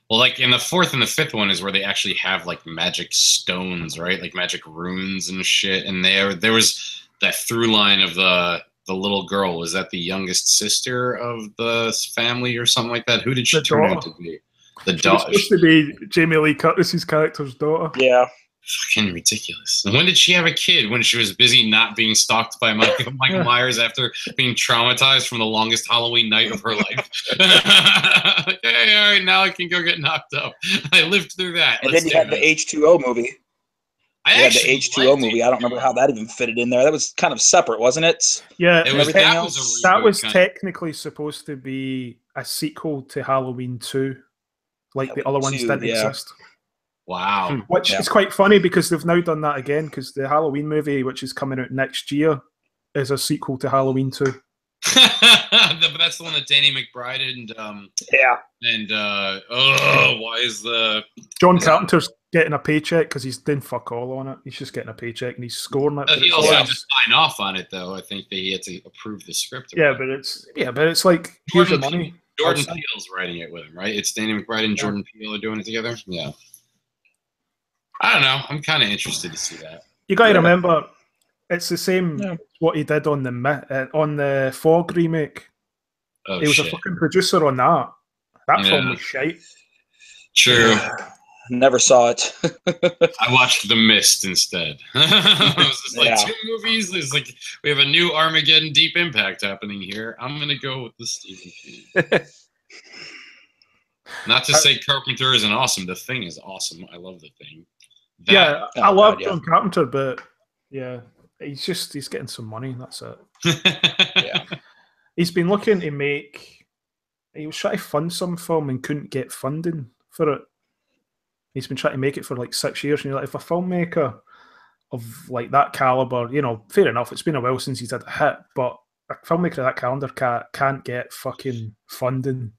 [SPEAKER 3] Well, like in the fourth and the fifth one is where they actually have like magic stones, right? Like magic runes and shit. And there was that through line of the the little girl, was that the youngest sister of the family or something like that? Who did she turn out to be? The daughter.
[SPEAKER 1] She was supposed to be Jamie Lee Curtis's character's daughter.
[SPEAKER 4] Yeah.
[SPEAKER 3] Fucking ridiculous. And when did she have a kid? When she was busy not being stalked by Michael Myers after being traumatized from the longest Halloween night of her life. Like, hey, all right, now I can go get knocked up. I lived through that.
[SPEAKER 4] And then you had the H2O movie. You had the H2O movie. I don't remember how that even fitted in there. That was kind of separate, wasn't it?
[SPEAKER 1] Yeah,
[SPEAKER 3] that
[SPEAKER 1] was technically supposed to be a sequel to Halloween 2, like the other ones didn't exist.
[SPEAKER 3] Wow.
[SPEAKER 1] Which is quite funny because they've now done that again, because the Halloween movie, which is coming out next year, is a sequel to Halloween 2.
[SPEAKER 3] But that's the one that Danny McBride and why is the
[SPEAKER 1] John Carpenter's getting a paycheck because he's doing fuck all on it. He's just getting a paycheck and he's scoring it.
[SPEAKER 3] He also had to sign off on it, though. I think that he had to approve the script.
[SPEAKER 1] But it's like, here's your money.
[SPEAKER 3] Jordan Peele's writing it with him, right? It's Danny McBride and Jordan Peele are doing it together. Yeah. I don't know. I'm kind of interested to see that.
[SPEAKER 1] You got to remember, it's the same what he did on the Fog remake. He was a fucking producer on that. That film was shite.
[SPEAKER 3] True.
[SPEAKER 4] Never saw it.
[SPEAKER 3] I watched The Mist instead. It was just like 2 movies. It's like we have a new Armageddon Deep Impact happening here. I'm gonna go with the Stephen King. Not to say Carpenter isn't awesome. The Thing is awesome. I love The Thing.
[SPEAKER 1] I love John Carpenter, but he's getting some money. That's it. He's been looking to make. He was trying to fund some film and couldn't get funding for it. He's been trying to make it for like 6 years, and you're like, if a filmmaker of like that caliber, fair enough, it's been a while since he's had a hit, but a filmmaker of that caliber can't get fucking funding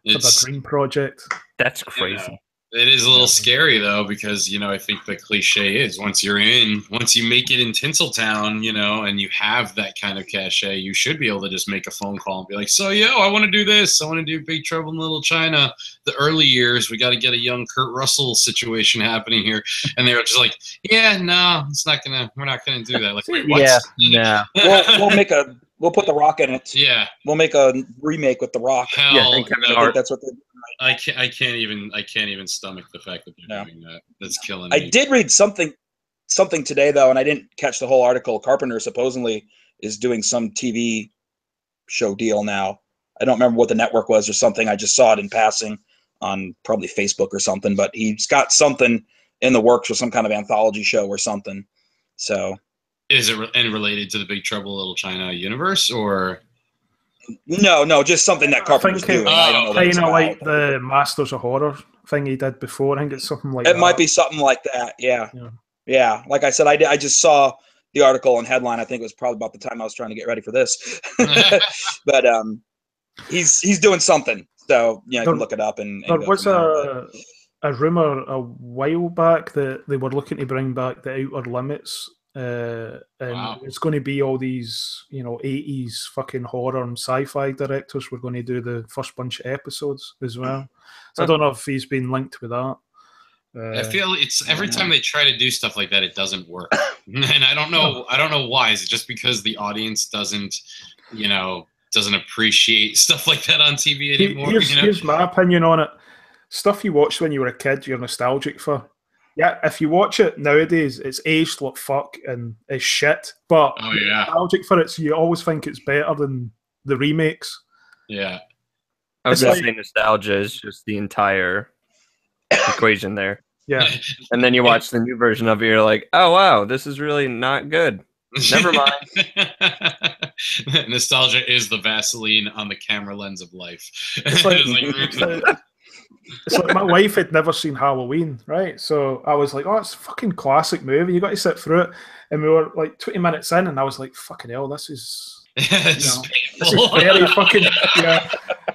[SPEAKER 1] for the dream project.
[SPEAKER 2] That's crazy.
[SPEAKER 3] It is a little scary though, because I think the cliche is once you make it in Tinseltown, and you have that kind of cachet, you should be able to just make a phone call and be like, so I want to do this. I want to do Big Trouble in Little China. The early years, we got to get a young Kurt Russell situation happening here, and they were just like, we're not gonna do that. Like, wait, what?
[SPEAKER 4] We'll put The Rock in it.
[SPEAKER 3] Yeah,
[SPEAKER 4] we'll make a remake with The Rock.
[SPEAKER 3] Hell,
[SPEAKER 4] I think that's what they're doing.
[SPEAKER 3] I can't even stomach the fact that they're doing that. That's killing me.
[SPEAKER 4] I did read something today though, and I didn't catch the whole article. Carpenter supposedly is doing some TV show deal now. I don't remember what the network was or something. I just saw it in passing on probably Facebook or something. But he's got something in the works for some kind of anthology show or something. So,
[SPEAKER 3] is it related to the Big Trouble in Little China universe or?
[SPEAKER 4] No, just something that Carpenter's doing. I don't know
[SPEAKER 1] kind of like the Masters of Horror thing he did before. I think it's something like that.
[SPEAKER 4] It might be something like that. Yeah. Like I said, I just saw the article and headline. I think it was probably about the time I was trying to get ready for this. But he's doing something. So you can look it up. And
[SPEAKER 1] there was a rumor a while back that they were looking to bring back the Outer Limits. And it's going to be all these 80s fucking horror and sci-fi directors were going to do the first bunch of episodes as well. So I don't know if he's been linked with that.
[SPEAKER 3] I feel it's every time they try to do stuff like that, it doesn't work, and I don't know why. Is it just because the audience doesn't appreciate stuff like that on TV anymore?
[SPEAKER 1] Here's my opinion on it. Stuff you watched when you were a kid, you're nostalgic for. Yeah, if you watch it nowadays, it's aged like fuck and it's shit. But nostalgic for it, so you always think it's better than the remakes.
[SPEAKER 3] Yeah.
[SPEAKER 2] I was going to say nostalgia is just the entire equation there.
[SPEAKER 1] Yeah.
[SPEAKER 2] And then you watch the new version of it, you're like, oh, wow, this is really not good. Never mind.
[SPEAKER 3] Nostalgia is the Vaseline on the camera lens of life.
[SPEAKER 1] It's like my wife had never seen Halloween, right? So I was like, oh, it's a fucking classic movie. You got to sit through it. And we were like 20 minutes in, and I was like, fucking hell, this is very fucking,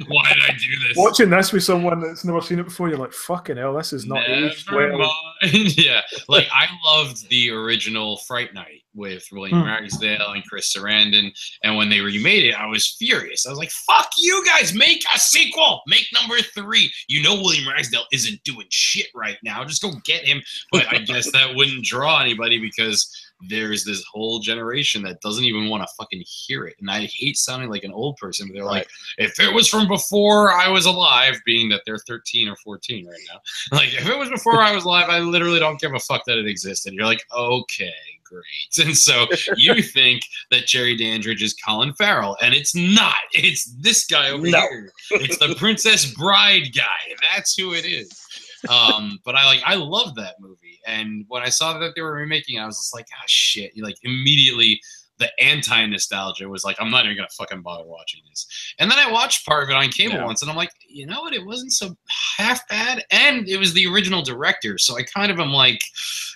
[SPEAKER 3] Why did I do this?
[SPEAKER 1] Watching this with someone that's never seen it before, you're like, fucking hell, this is not aged well.
[SPEAKER 3] Yeah, like I loved the original Fright Night with William Ragsdale and Chris Sarandon, and when they remade it, I was furious. I was like, fuck you guys, make a sequel, make number 3. William Ragsdale isn't doing shit right now, just go get him. But I guess that wouldn't draw anybody because there's this whole generation that doesn't even want to fucking hear it. And I hate sounding like an old person, but they're like, if it was from before I was alive, being that they're 13 or 14 right now, like, if it was before I was alive, I literally don't give a fuck that it existed. You're like, okay, great. And so you think that Jerry Dandridge is Colin Farrell, and it's not. It's this guy over here. It's the Princess Bride guy. That's who it is. But I love that movie, and when I saw that they were remaking it, I was just like, ah, shit. You like immediately the anti-nostalgia was like, I'm not even gonna fucking bother watching this. And then I watched part of it on cable once, and I'm like, you know what? It wasn't so half bad, and it was the original director, so I kind of am like,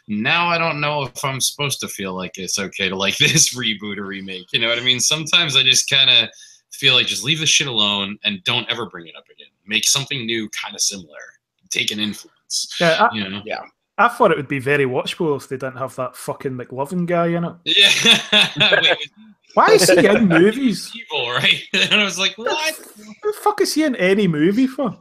[SPEAKER 3] now I don't know if I'm supposed to feel like it's okay to like this reboot or remake. You know what I mean? Sometimes I just kind of feel like just leave the shit alone and don't ever bring it up again. Make something new, kind of similar. Take an influence.
[SPEAKER 1] Yeah,
[SPEAKER 3] you know?
[SPEAKER 1] I thought it would be very watchable if they didn't have that fucking McLovin guy in it.
[SPEAKER 3] Yeah. Wait,
[SPEAKER 1] why is he in movies?
[SPEAKER 3] Evil, right? And I was like, what?
[SPEAKER 1] Who the fuck is he in any movie for?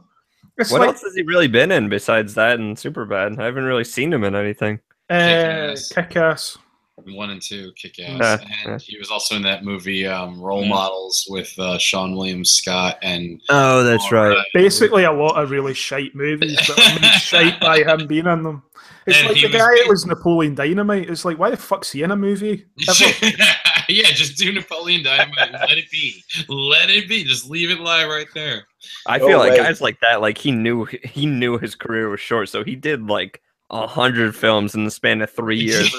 [SPEAKER 1] It's
[SPEAKER 2] what
[SPEAKER 1] like,
[SPEAKER 2] else has he really been in besides that and Superbad? I haven't really seen him in anything.
[SPEAKER 1] Kick-Ass.
[SPEAKER 3] 1 and 2, Kick-Ass. And he was also in that movie Role Models with Sean William Scott and
[SPEAKER 2] oh, that's right.
[SPEAKER 1] Basically a lot of really shite movies, but are made shite by him being in them. It's
[SPEAKER 3] and
[SPEAKER 1] like the guy that was Napoleon Dynamite. It's like, why the fuck's he in a movie?
[SPEAKER 3] Yeah, just do Napoleon Dynamite. Let it be. Let it be. Just leave it lie right there.
[SPEAKER 2] I feel like guys like that, like he knew his career was short, so he did like 100 films in the span of 3 years.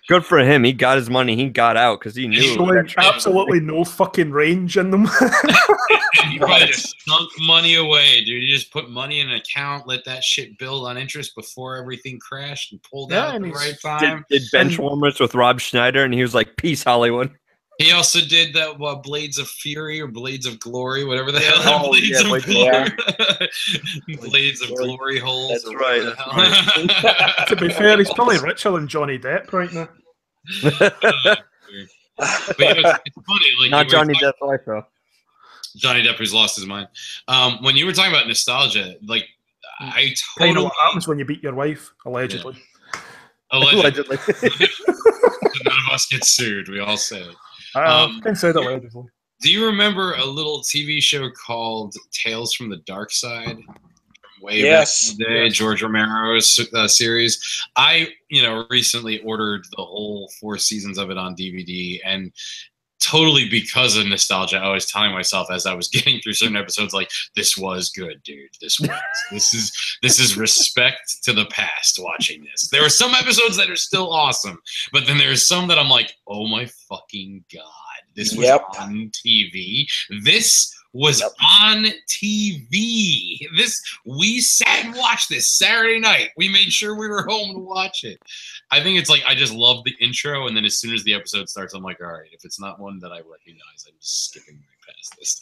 [SPEAKER 2] Good for him. He got his money. He got out because he knew.
[SPEAKER 1] Showing absolutely no fucking range in them.
[SPEAKER 3] And he probably just sunk money away, dude. He just put money in an account, let that shit build on interest before everything crashed, and pulled out at the right time.
[SPEAKER 2] Did Benchwarmers with Rob Schneider, and he was like, "Peace, Hollywood."
[SPEAKER 3] He also did that Blades of Fury or Blades of Glory, whatever the hell. Blades of Glory. Blades of Glory holes.
[SPEAKER 2] That's right.
[SPEAKER 1] To be fair, he's probably richer than Johnny Depp right now.
[SPEAKER 3] But you know, it's funny. Like,
[SPEAKER 2] not Johnny Depp, though.
[SPEAKER 3] Johnny Depp, who's lost his mind. When you were talking about nostalgia, like, I totally
[SPEAKER 1] know what happens when you beat your wife, allegedly.
[SPEAKER 3] Yeah. Allegedly. None of us get sued. We all say it.
[SPEAKER 1] Can say that allegedly.
[SPEAKER 3] Do you remember a little TV show called Tales from the Dark Side? Way back in the day, George Romero's series. I, recently ordered the whole 4 seasons of it on DVD, and totally because of nostalgia, I was telling myself as I was getting through certain episodes, like, this was good, dude. This is respect to the past watching this. There are some episodes that are still awesome, but then there's some that I'm like, oh my fucking God, this was on TV. This was on TV. We sat and watched this Saturday night. We made sure we were home to watch it. I think it's like, I just love the intro, and then as soon as the episode starts, I'm like, all right, if it's not one that I recognize, I'm just skipping right past this.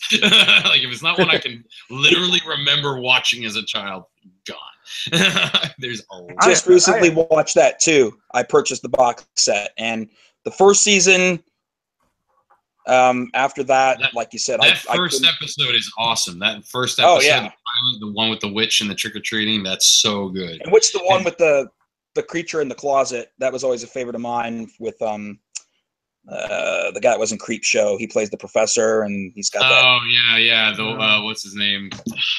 [SPEAKER 3] Like, if it's not one I can literally remember watching as a child, gone. There's a lot.
[SPEAKER 4] I just recently watched that too. I purchased the box set, and the first season. After that, like you said,
[SPEAKER 3] that first episode is awesome. That first episode, the one with the witch and the trick or treating, that's so good.
[SPEAKER 4] And what's the one with the creature in the closet? That was always a favorite of mine. With the guy that was in Creep Show, he plays the professor, and he's got that.
[SPEAKER 3] Oh yeah. The what's his name?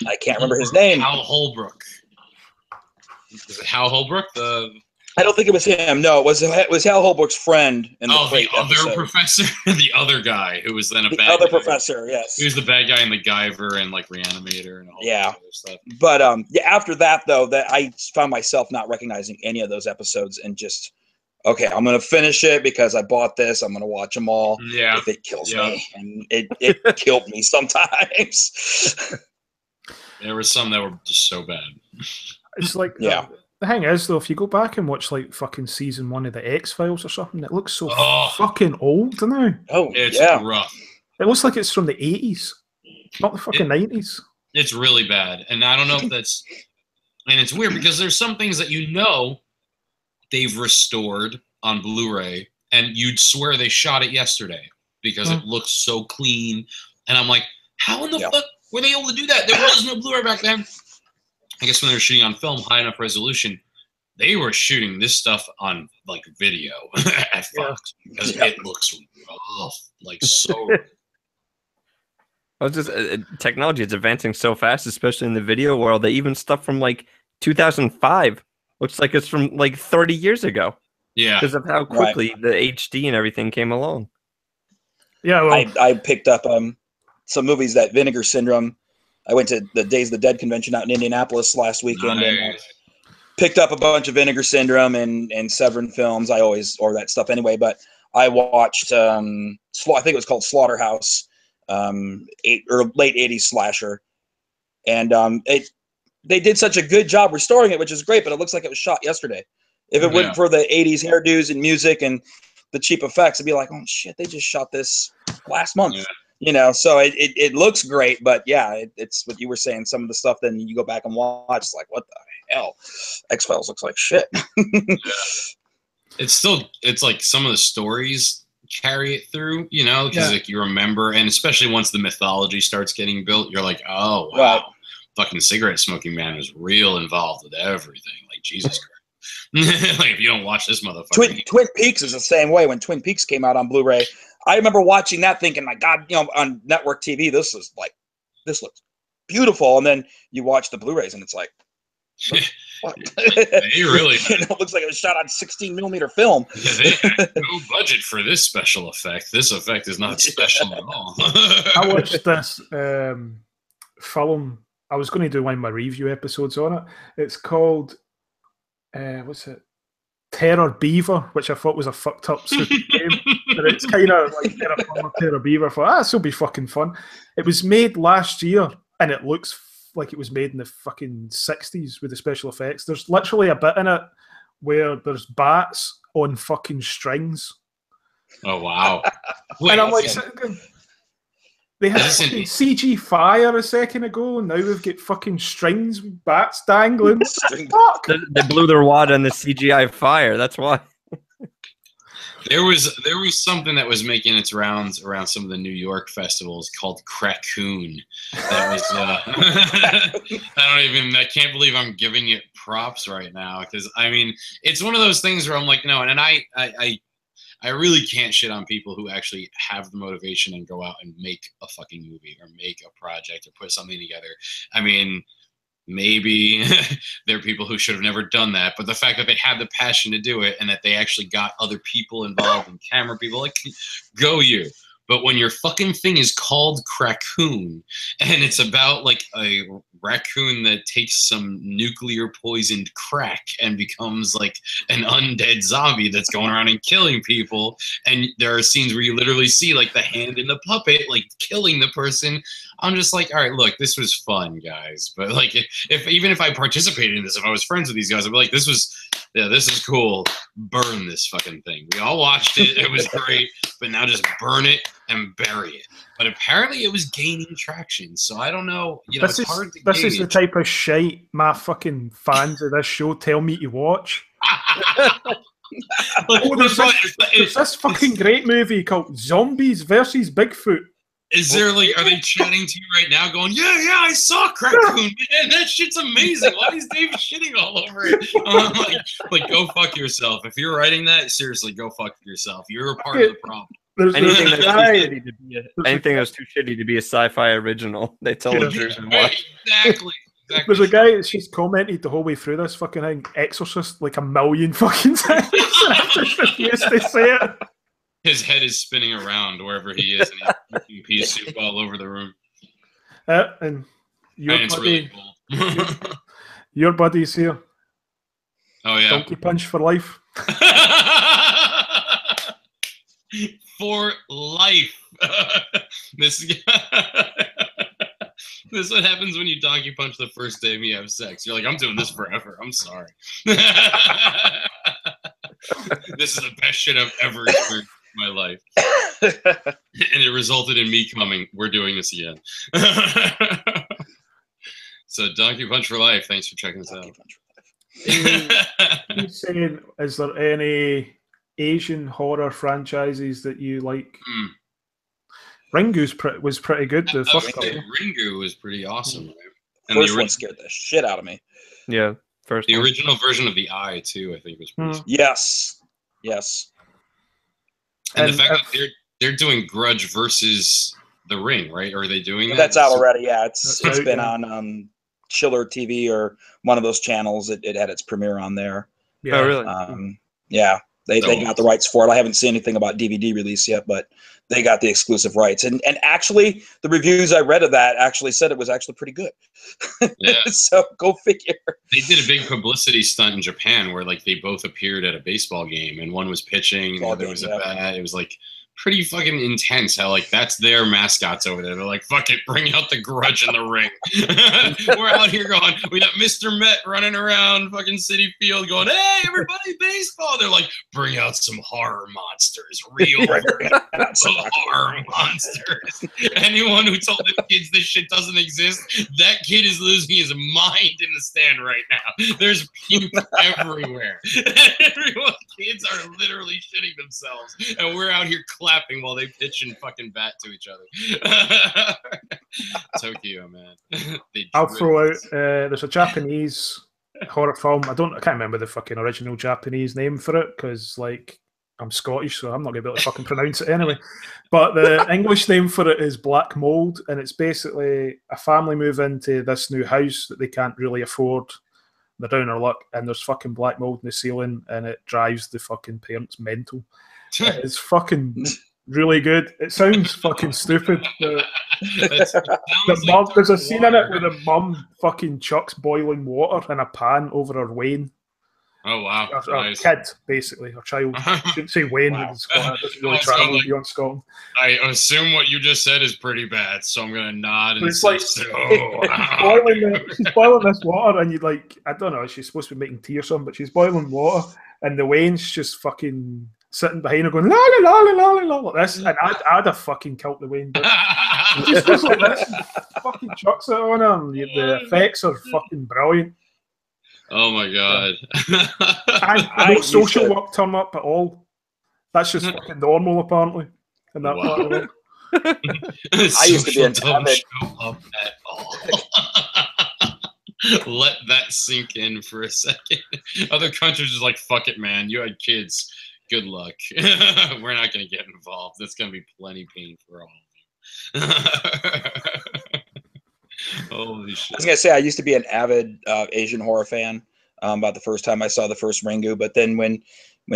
[SPEAKER 4] I can't remember his name.
[SPEAKER 3] Hal Holbrook. Is it Hal Holbrook?
[SPEAKER 4] I don't think it was him. No, it was Hal Holbrook's friend in the
[SPEAKER 3] the other
[SPEAKER 4] episode.
[SPEAKER 3] Professor, the other guy who was then a bad
[SPEAKER 4] other
[SPEAKER 3] guy.
[SPEAKER 4] Professor. Yes,
[SPEAKER 3] he was the bad guy in the Guyver and like Reanimator and all that other stuff.
[SPEAKER 4] But after that though, that I found myself not recognizing any of those episodes, and just okay, I'm gonna finish it because I bought this. I'm gonna watch them all.
[SPEAKER 3] Yeah,
[SPEAKER 4] if it kills me, and it killed me sometimes.
[SPEAKER 3] There were some that were just so bad.
[SPEAKER 1] It's like the thing is, though, if you go back and watch like fucking season 1 of the X-Files or something, it looks so fucking old now.
[SPEAKER 4] Oh,
[SPEAKER 3] it's rough.
[SPEAKER 1] It looks like it's from the 80s, not the fucking 90s.
[SPEAKER 3] It's really bad, and I don't know if that's. And it's weird because there's some things that they've restored on Blu-ray, and you'd swear they shot it yesterday because it looks so clean. And I'm like, how in the fuck were they able to do that? There was no Blu-ray back then. I guess when they were shooting on film, high enough resolution. they were shooting this stuff on like video at Fox because it looks rough, like so.
[SPEAKER 2] I was just technology is advancing so fast, especially in the video world. That even stuff from like 2005 looks like it's from like 30 years ago.
[SPEAKER 3] Yeah,
[SPEAKER 2] because of how quickly the HD and everything came along.
[SPEAKER 1] Yeah, well,
[SPEAKER 4] I picked up some movies that Vinegar Syndrome. I went to the Days of the Dead convention out in Indianapolis last weekend and picked up a bunch of Vinegar Syndrome and Severin films. I always order that stuff anyway, but I watched I think it was called Slaughterhouse, late 80s slasher, and they did such a good job restoring it, which is great, but it looks like it was shot yesterday. If it wasn't for the 80s hairdos and music and the cheap effects, it'd be like, oh shit, they just shot this last month. You know, so it looks great, but yeah, it's what you were saying. Some of the stuff, then you go back and watch, it's like, what the hell? X-Files looks like shit.
[SPEAKER 3] It's like some of the stories carry it through, you know, because like you remember, and especially once the mythology starts getting built, you're like, oh wow, fucking cigarette smoking man was real involved with everything. Like Jesus Christ. Like if you don't watch this motherfucker.
[SPEAKER 4] Twin Peaks is the same way. When Twin Peaks came out on Blu-ray, I remember watching that thinking, my God, you know, on network TV, this looks beautiful. And then you watch the Blu-rays and it's like, what?
[SPEAKER 3] They really
[SPEAKER 4] it looks like it was shot on 16mm film.
[SPEAKER 3] Yeah, they had no budget for this special effect. This effect is not special at all.
[SPEAKER 1] I watched this film. I was going to do one of my review episodes on it. It's called what's it? Terror Beaver, which I thought was a fucked up super game. But it's kind of like Terror Beaver. I thought, this will be fucking fun. It was made last year, and it looks like it was made in the fucking 60s with the special effects. There's literally a bit in it where there's bats on fucking strings.
[SPEAKER 3] Oh, wow.
[SPEAKER 1] And I'm like, they had fucking CG fire a second ago, and now we've got fucking strings with bats dangling. Fuck?
[SPEAKER 2] They blew their wad on the CGI fire. That's why.
[SPEAKER 3] There was something that was making its rounds around some of the New York festivals called Crackoon. That was I can't believe I'm giving it props right now, because I mean it's one of those things where I'm like, no, and I really can't shit on people who actually have the motivation and go out and make a fucking movie or make a project or put something together. I mean, maybe there are people who should have never done that, but the fact that they had the passion to do it and that they actually got other people involved and camera people, like, go you. But when your fucking thing is called Crackoon and it's about like a raccoon that takes some nuclear poisoned crack and becomes like an undead zombie that's going around and killing people, and there are scenes where you literally see like the hand in the puppet like killing the person, I'm just like, all right, look, this was fun, guys. But like, if even if I participated in this, if I was friends with these guys, I'd be like, this is cool. Burn this fucking thing. We all watched it. It was great. But now just burn it and bury it. But apparently it was gaining traction. So I don't know. You know, it's hard to gauge.
[SPEAKER 1] This is the type of shite my fucking fans of this show tell me to watch. There's this fucking great movie called Zombies versus Bigfoot.
[SPEAKER 3] Is there like, are they chatting to you right now going, yeah, I saw Crackoon, man, that shit's amazing. Why is Dave shitting all over it? Like, go fuck yourself. If you're writing that, seriously, go fuck yourself. You're a part of the problem.
[SPEAKER 2] Anything that's too shitty to be a sci-fi original, they tell the truth and watch.
[SPEAKER 3] Exactly.
[SPEAKER 1] There's a guy, she's commented the whole way through this fucking thing, Exorcist, like 1,000,000 fucking times. I just refuse to say it.
[SPEAKER 3] His head is spinning around wherever he is, and he's eating pea soup all over the room.
[SPEAKER 1] And
[SPEAKER 3] it's really cool.
[SPEAKER 1] Your buddy's here.
[SPEAKER 3] Oh, yeah.
[SPEAKER 1] Donkey Punch for life.
[SPEAKER 3] For life. This is what happens when you donkey punch the first day you have sex. You're like, I'm doing this forever. I'm sorry. This is the best shit I've ever experienced in my life. And it resulted in me coming. We're doing this again. So Donkey Punch for life. Thanks for checking us out.
[SPEAKER 1] He's saying, is there any Asian horror franchises that you like? Ringu was pretty good.
[SPEAKER 3] Ringu was pretty awesome.
[SPEAKER 4] And first one scared the shit out of me.
[SPEAKER 2] Yeah. First
[SPEAKER 3] The
[SPEAKER 2] one.
[SPEAKER 3] original version of the Eye too, I think, was pretty.
[SPEAKER 4] Yes. Yes.
[SPEAKER 3] And the
[SPEAKER 1] And
[SPEAKER 3] fact that they're doing Grudge versus The Ring, right? Or are they doing that?
[SPEAKER 4] That's out already. Yeah, it's
[SPEAKER 1] That's
[SPEAKER 4] been
[SPEAKER 1] out,
[SPEAKER 4] on Chiller TV or one of those channels. It had its premiere on there.
[SPEAKER 1] yeah.
[SPEAKER 2] Oh, really?
[SPEAKER 4] Yeah, they
[SPEAKER 3] So
[SPEAKER 4] got the rights for it. I haven't seen anything about DVD release yet, but they got the exclusive rights. And actually, the reviews I read of that actually said it was actually pretty good.
[SPEAKER 3] Yeah.
[SPEAKER 4] So go figure.
[SPEAKER 3] They did a big publicity stunt in Japan where like they both appeared at a baseball game and one was pitching and the other was a bat. It was like pretty fucking intense how like that's their mascots over there. They're like, fuck it, bring out the Grudge in the ring. We're out here going, we got Mr. Met running around fucking City Field going, hey, everybody, baseball. They're like, bring out some horror monsters, real horror monsters. Anyone who told the kids this shit doesn't exist, that kid is losing his mind in the stand right now. There's puke everywhere. Everyone, kids are literally shitting themselves, and we're out here clapping while they pitch and fucking bat to each other. Tokyo, man.
[SPEAKER 1] I'll throw out. There's a Japanese horror film. I can't remember the fucking original Japanese name for it because, like, I'm Scottish, so I'm not gonna be able to fucking pronounce it anyway. But the English name for it is Black Mold, and it's basically a family move into this new house that they can't really afford. They're down their luck, and there's fucking black mold in the ceiling, and it drives the fucking parents mental. It's fucking really good. It sounds fucking stupid. The mom, there's a scene in it where the mum fucking chucks boiling water in a pan over her Wayne.
[SPEAKER 3] Oh wow!
[SPEAKER 1] Her kid, basically, her child. I shouldn't say Wayne.
[SPEAKER 3] Wow.
[SPEAKER 1] It's really travel beyond Scotland.
[SPEAKER 3] I assume what you just said is pretty bad, so I'm gonna nod and
[SPEAKER 1] It's
[SPEAKER 3] say,
[SPEAKER 1] like
[SPEAKER 3] so.
[SPEAKER 1] she's boiling this water, and you like, I don't know, she's supposed to be making tea or something, but she's boiling water, and the Wayne's just fucking sitting behind her going la la la la la la like this, and I'd have fucking killed the Wayne. But she just goes like this, and fucking chucks it on her, and the effects are fucking brilliant.
[SPEAKER 3] Oh my god!
[SPEAKER 1] No social work turn up at all. That's just fucking normal, apparently. In that part of the world.
[SPEAKER 4] I used to be an avid.
[SPEAKER 3] Show up at all. Let that sink in for a second. Other countries are like, fuck it, man. You had kids. Good luck. We're not gonna get involved. That's gonna be plenty pain for all of you. Holy shit.
[SPEAKER 4] I was gonna say I used to be an avid Asian horror fan about the first time I saw the first Ringu, but then when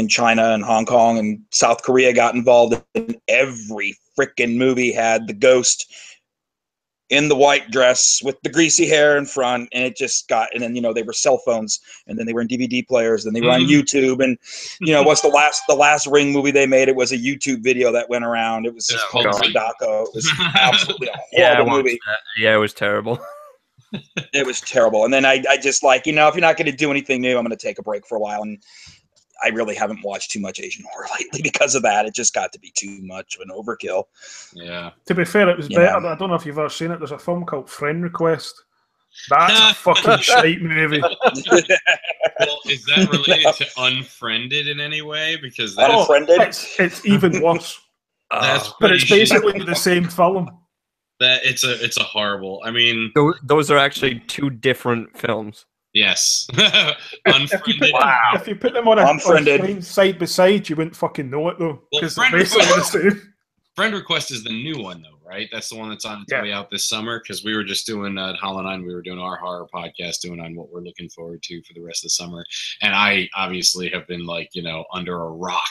[SPEAKER 4] China and Hong Kong and South Korea got involved, and every freaking movie had the ghost in the white dress with the greasy hair in front, and it just got, and then they were cell phones, and then they were in DVD players, and they were on YouTube, and what's the last Ring movie they made? It was a YouTube video that went around. It was just called Sadako. It was absolutely a horrible movie.
[SPEAKER 2] Yeah, it was terrible.
[SPEAKER 4] It was terrible. And then I just like, if you're not going to do anything new, I'm going to take a break for a while. And I really haven't watched too much Asian horror lately because of that. It just got to be too much of an overkill.
[SPEAKER 3] Yeah.
[SPEAKER 1] To be fair, it was better. I don't know if you've ever seen it. There's a film called Friend Request. That's a fucking shite movie.
[SPEAKER 3] Well, is that related to Unfriended in any way? Because that's,
[SPEAKER 4] Unfriended?
[SPEAKER 1] It's even worse. But it's basically the same film.
[SPEAKER 3] That it's a horrible. I mean,
[SPEAKER 2] those are actually two different films.
[SPEAKER 3] Yes.
[SPEAKER 1] If you put them on a screen side by side, you wouldn't fucking know it though.
[SPEAKER 3] Well, Friend Request is the new one though, right? That's the one that's on its way out this summer. Because we were just doing at Hollow 9, we were doing our horror podcast, doing on what we're looking forward to for the rest of the summer. And I obviously have been like, under a rock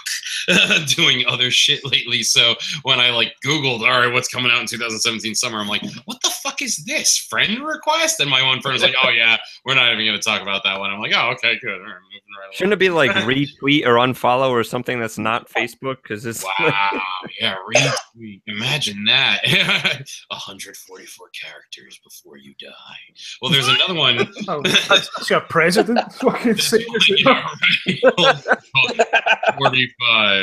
[SPEAKER 3] doing other shit lately. So when I like Googled, all right, what's coming out in 2017 summer, I'm like, what the fuck is this? Friend Request? And my one friend was like, oh yeah, we're not even going to talk about that one. I'm like, oh, okay, good. All right, moving right along.
[SPEAKER 2] Shouldn't it be like retweet or unfollow or something that's not Facebook? Because it's
[SPEAKER 3] yeah, retweet. Imagine that. 144 characters before you die. Well, there's another one.
[SPEAKER 1] That's your president fucking saying it.
[SPEAKER 3] 45.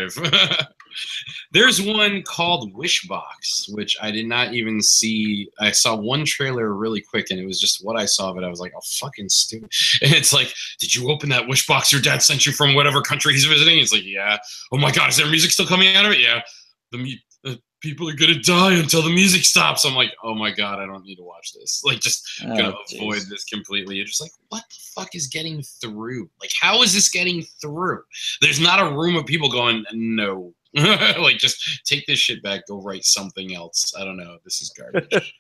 [SPEAKER 3] There's one called Wishbox, which I did not even see. I saw one trailer really quick, and it was just what I saw of it. I was like, oh, fucking stupid. And it's like, did you open that Wishbox your dad sent you from whatever country he's visiting? It's like, yeah. Oh my God, is there music still coming out of it? Yeah. The people are gonna die until the music stops. I'm like, oh my god, I don't need to watch this. Like, just gonna avoid this completely. You're just like, what the fuck is getting through? Like, how is this getting through? There's not a room of people going, no. Like, just take this shit back, go write something else. I don't know. This is garbage.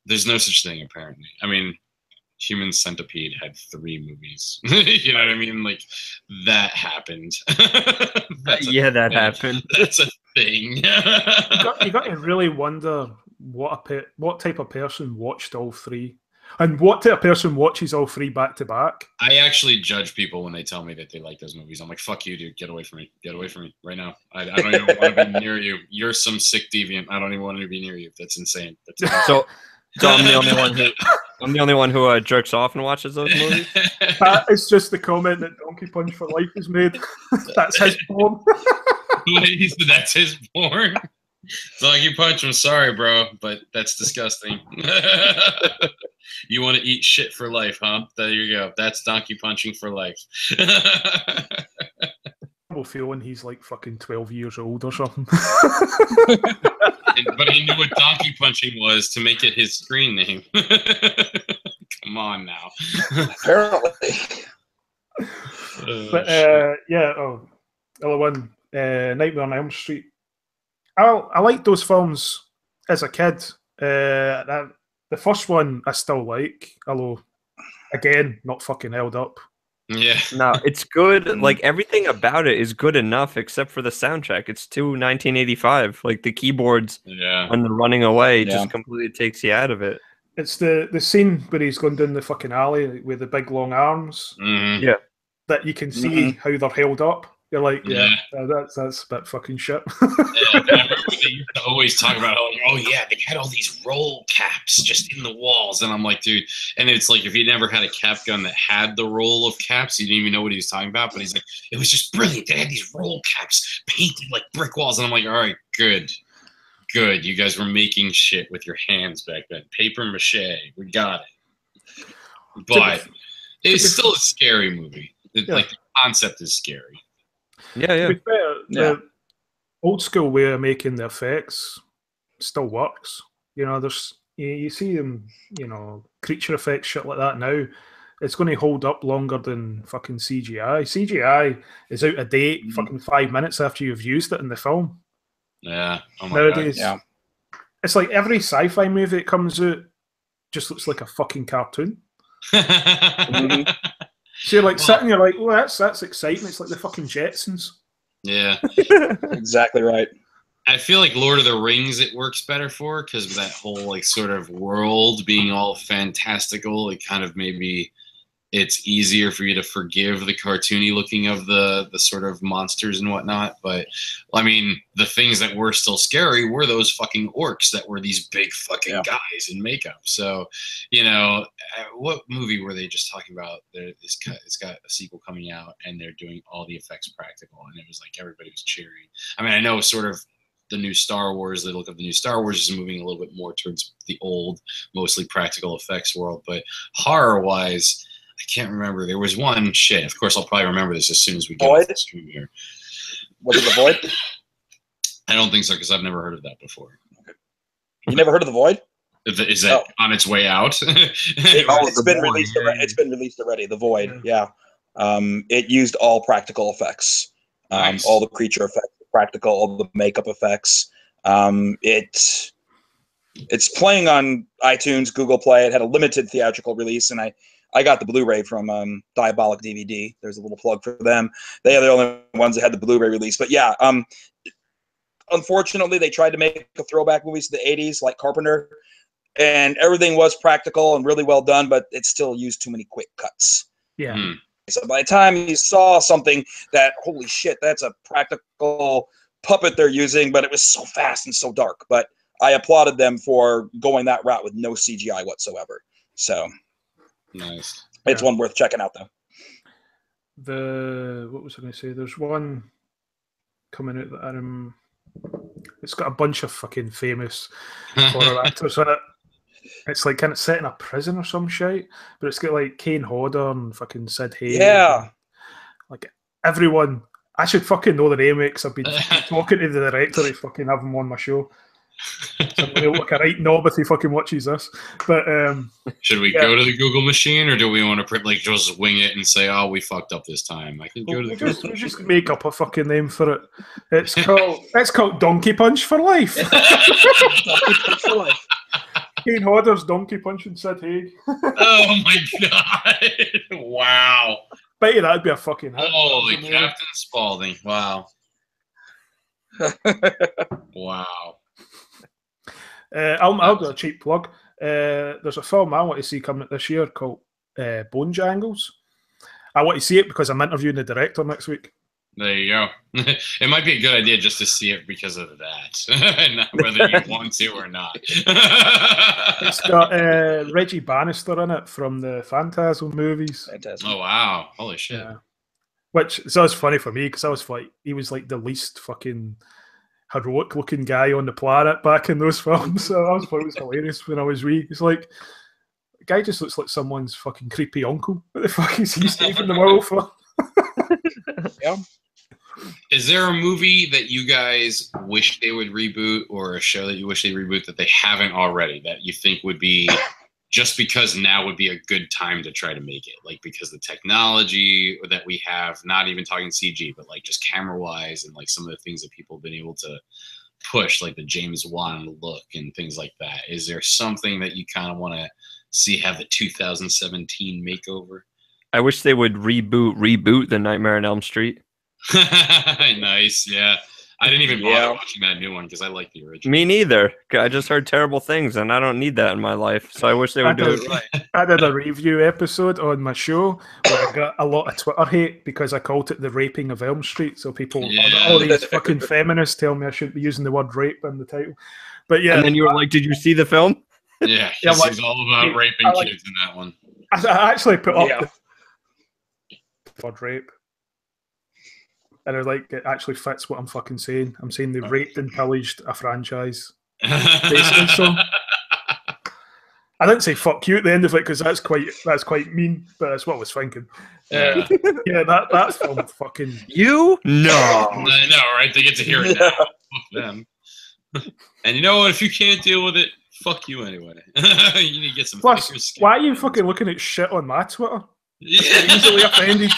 [SPEAKER 3] There's no such thing, apparently. I mean, Human Centipede had 3 movies. You know what I mean? Like, that happened.
[SPEAKER 2] Yeah, that happened.
[SPEAKER 3] That's a thing.
[SPEAKER 1] You got to really wonder what type of person watched all 3, and what type of person watches all 3 back to back.
[SPEAKER 3] I actually judge people when they tell me that they like those movies. I'm like, fuck you, dude. Get away from me. Get away from me right now. I don't even want to be near you. You're some sick deviant. I don't even want to be near you. That's insane.
[SPEAKER 2] So I'm the only one who jerks off and watches those movies.
[SPEAKER 1] That is just the comment that Donkey Punch for Life has made. That's his porn.
[SPEAKER 3] That's his porn. Donkey Punch, I'm sorry, bro, but that's disgusting. You want to eat shit for life, huh? There you go. That's Donkey Punching for life.
[SPEAKER 1] I'm feeling he's like fucking 12 years old or something.
[SPEAKER 3] But he knew what Donkey Punching was to make it his screen name. Come on now.
[SPEAKER 4] Apparently.
[SPEAKER 1] But other one, Nightmare on Elm Street. I liked those films as a kid. The first one I still like, although again not fucking held up.
[SPEAKER 3] Yeah.
[SPEAKER 2] No, it's good. Like, everything about it is good enough except for the soundtrack. It's too 1985. Like, the keyboards and the running away just completely takes you out of it.
[SPEAKER 1] It's the scene where he's going down the fucking alley with the big long arms.
[SPEAKER 3] Mm-hmm.
[SPEAKER 2] Yeah.
[SPEAKER 1] That you can see how they're held up. You're like, that's a bit fucking shit.
[SPEAKER 3] I remember they used to always talk about, oh yeah, they had all these roll caps just in the walls, and I'm like, dude, and it's like, if you never had a cap gun that had the roll of caps, you didn't even know what he was talking about. But he's like, it was just brilliant. They had these roll caps painted like brick walls, and I'm like, all right, good. You guys were making shit with your hands back then. Paper mache, we got it. But it's still a scary movie. Like, the concept is scary.
[SPEAKER 1] To be fair, the old school way of making the effects still works. You know, you see them, you know, creature effects, shit like that now. It's going to hold up longer than fucking CGI. CGI is out of date fucking 5 minutes after you've used it in the film.
[SPEAKER 3] Yeah. Oh my
[SPEAKER 1] Nowadays,
[SPEAKER 3] God.
[SPEAKER 1] it's like every sci-fi movie that comes out just looks like a fucking cartoon. So you're like sitting, you're like, oh, that's exciting. It's like the fucking Jetsons.
[SPEAKER 3] Yeah.
[SPEAKER 4] Exactly right.
[SPEAKER 3] I feel like Lord of the Rings it works better for, because of that whole like sort of world being all fantastical. It kind of maybe it's easier for you to forgive the cartoony looking of the sort of monsters and whatnot. But I mean, the things that were still scary were those fucking orcs that were these big fucking guys in makeup. So, you know, what movie were they just talking about? It's got a sequel coming out, and they're doing all the effects practical, and it was like everybody was cheering. I mean, I know sort of the new Star Wars, the look of the new Star Wars is moving a little bit more towards the old, mostly practical effects world. But horror-wise, I can't remember. There was one shit. Of course, I'll probably remember this as soon as we get to the stream here.
[SPEAKER 4] Was it The Void?
[SPEAKER 3] I don't think so, because I've never heard of that before.
[SPEAKER 4] Okay. You never heard of The Void?
[SPEAKER 3] Is that on its way out?
[SPEAKER 4] It's been released. It's been released already. The Void, yeah. It used all practical effects,
[SPEAKER 3] Nice.
[SPEAKER 4] all the creature effects, practical, all the makeup effects. It's playing on iTunes, Google Play. It had a limited theatrical release, and I got the Blu-ray from Diabolic DVD. There's a little plug for them. They are the only ones that had the Blu-ray release. But yeah, unfortunately, they tried to make a throwback movies to the 80s, like Carpenter, and everything was practical and really well done, but it still used too many quick cuts.
[SPEAKER 1] Yeah.
[SPEAKER 4] So by the time you saw something that, holy shit, that's a practical puppet they're using, but it was so fast and so dark. But I applauded them for going that route with no CGI whatsoever. So
[SPEAKER 3] Nice.
[SPEAKER 4] It's one worth checking out, though.
[SPEAKER 1] What was I going to say? There's one coming out that it's got a bunch of fucking famous horror actors in it. It's like kind of set in a prison or some shit, but it's got like Kane Hodder and fucking Sid Haig.
[SPEAKER 4] Yeah.
[SPEAKER 1] Like everyone. I should fucking know the name because I've been talking to the director to fucking have him on my show. Somebody will look a right knob if he fucking watches this. But
[SPEAKER 3] should we go to the Google machine, or do we want to like just wing it and say, "Oh, we fucked up this time"? I can go to the Google.
[SPEAKER 1] We just make up a fucking name for it. It's called Donkey Punch for Life.
[SPEAKER 4] Donkey Punch for Life.
[SPEAKER 1] Kane Hodder's Donkey Punching Sid Haig.
[SPEAKER 3] Oh my god! Wow.
[SPEAKER 1] Bet you that'd be a fucking hit.
[SPEAKER 3] Holy Captain Spaulding! Wow. Wow.
[SPEAKER 1] I'll do a cheap plug. There's a film I want to see coming out this year called Bone Jangles. I want to see it because I'm interviewing the director next week.
[SPEAKER 3] There you go. It might be a good idea just to see it because of that, not whether you want to or not.
[SPEAKER 1] It's got Reggie Bannister in it from the Phantasm movies.
[SPEAKER 4] Fantastic.
[SPEAKER 3] Oh wow! Holy shit!
[SPEAKER 1] Yeah. Which is always funny for me because I was like, he was like the least fucking heroic looking guy on the planet back in those films. So I always thought it was hilarious when I was wee. It's like, the guy just looks like someone's fucking creepy uncle. What the fuck is he saving the world for?
[SPEAKER 4] Yeah.
[SPEAKER 3] Is there a movie that you guys wish they would reboot, or a show that you wish they reboot that they haven't already, that you think would be just because now would be a good time to try to make it? Like, because the technology that we have, not even talking CG, but like just camera wise, and like some of the things that people have been able to push, like the James Wan look and things like that. Is there something that you kind of want to see have the 2017 makeover?
[SPEAKER 2] I wish they would reboot the Nightmare on Elm Street.
[SPEAKER 3] Nice, yeah. I didn't even bother watching that new one because I like the original.
[SPEAKER 2] Me neither. I just heard terrible things, and I don't need that in my life. So I wish they would do it right.
[SPEAKER 1] I did a review episode on my show where I got a lot of Twitter hate because I called it the raping of Elm Street. So people, all these fucking feminists tell me I shouldn't be using the word rape in the title. But yeah.
[SPEAKER 2] And then you were like, did you see the film?
[SPEAKER 3] Yeah, he's all about raping kids in that one.
[SPEAKER 1] I actually put up the word rape. And I was like, it actually fits what I'm fucking saying. I'm saying they raped and pillaged a franchise. Basically, so I didn't say fuck you at the end of it because that's quite mean, but that's what I was thinking. Yeah, that film fucking
[SPEAKER 2] you no.
[SPEAKER 3] I know, right? They get to hear it now. Fuck them. And you know what? If you can't deal with it, fuck you anyway. You need to get some.
[SPEAKER 1] Plus, why are you fucking looking at shit on my Twitter?
[SPEAKER 3] Yeah.
[SPEAKER 1] Easily offended.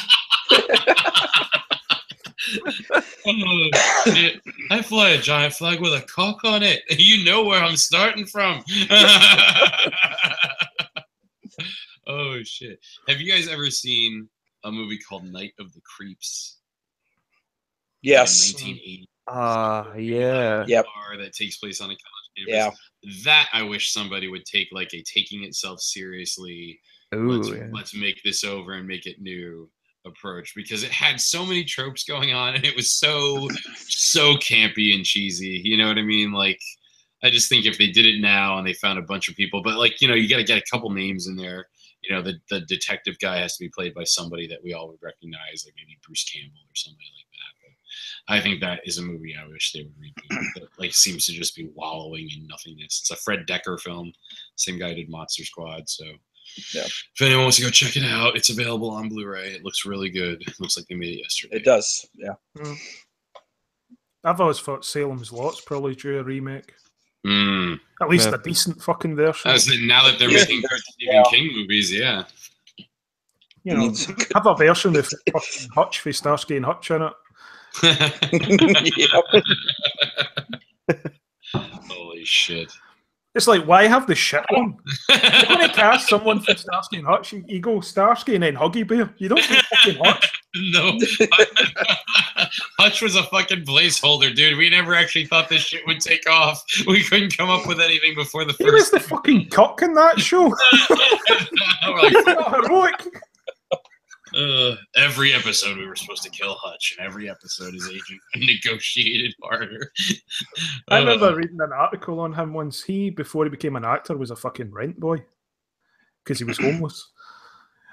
[SPEAKER 3] Oh, shit. I fly a giant flag with a cock on it. You know where I'm starting from. Oh shit! Have you guys ever seen a movie called Night of the Creeps?
[SPEAKER 4] Yes.
[SPEAKER 3] 1980.
[SPEAKER 2] Yeah.
[SPEAKER 4] Yep.
[SPEAKER 3] That takes place on a college campus. Yeah. That I wish somebody would take, like a taking itself seriously.
[SPEAKER 2] Ooh,
[SPEAKER 3] let's make this over and make it new approach, because it had so many tropes going on and it was so campy and cheesy. You know what I mean? Like, I just think if they did it now and they found a bunch of people, but like, you know, you got to get a couple names in there. You know, the detective guy has to be played by somebody that we all would recognize, like maybe Bruce Campbell or somebody like that. But I think that is a movie I wish they would reboot. That like seems to just be wallowing in nothingness. It's a Fred Decker film. Same guy did Monster Squad. So yeah, if anyone wants to go check it out, it's available on Blu-ray. It looks really good. It looks like they made it yesterday.
[SPEAKER 4] It does. Yeah.
[SPEAKER 1] I've always thought Salem's Lot's probably due a remake. At least a decent fucking version.
[SPEAKER 3] Now that they're making Stephen King movies, yeah.
[SPEAKER 1] You know, have a version with fucking Hutch for Starsky and Hutch in it.
[SPEAKER 3] Holy shit.
[SPEAKER 1] It's like, why have the shit one? You're going to cast someone from Starsky and Hutch, you go Starsky and then Huggy Bear. You don't do fucking Hutch.
[SPEAKER 3] No. Hutch was a fucking placeholder, dude. We never actually thought this shit would take off. We couldn't come up with anything before the first.
[SPEAKER 1] He was the fucking cock in that show. He's not heroic.
[SPEAKER 3] Every episode we were supposed to kill Hutch, and every episode his agent negotiated harder.
[SPEAKER 1] I remember reading an article on him once. Before he became an actor, was a fucking rent boy because he was homeless.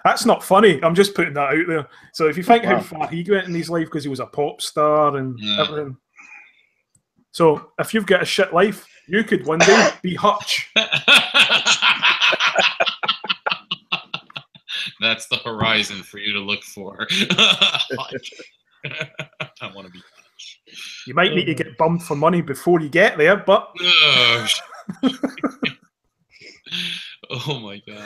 [SPEAKER 1] That's not funny. I'm just putting that out there. So if you think how far he went in his life because he was a pop star and everything. So if you've got a shit life, you could one day be Hutch.
[SPEAKER 3] That's the horizon for you to look for. I want to be.
[SPEAKER 1] You might need to get bummed for money before you get there, but
[SPEAKER 3] Oh, oh my god.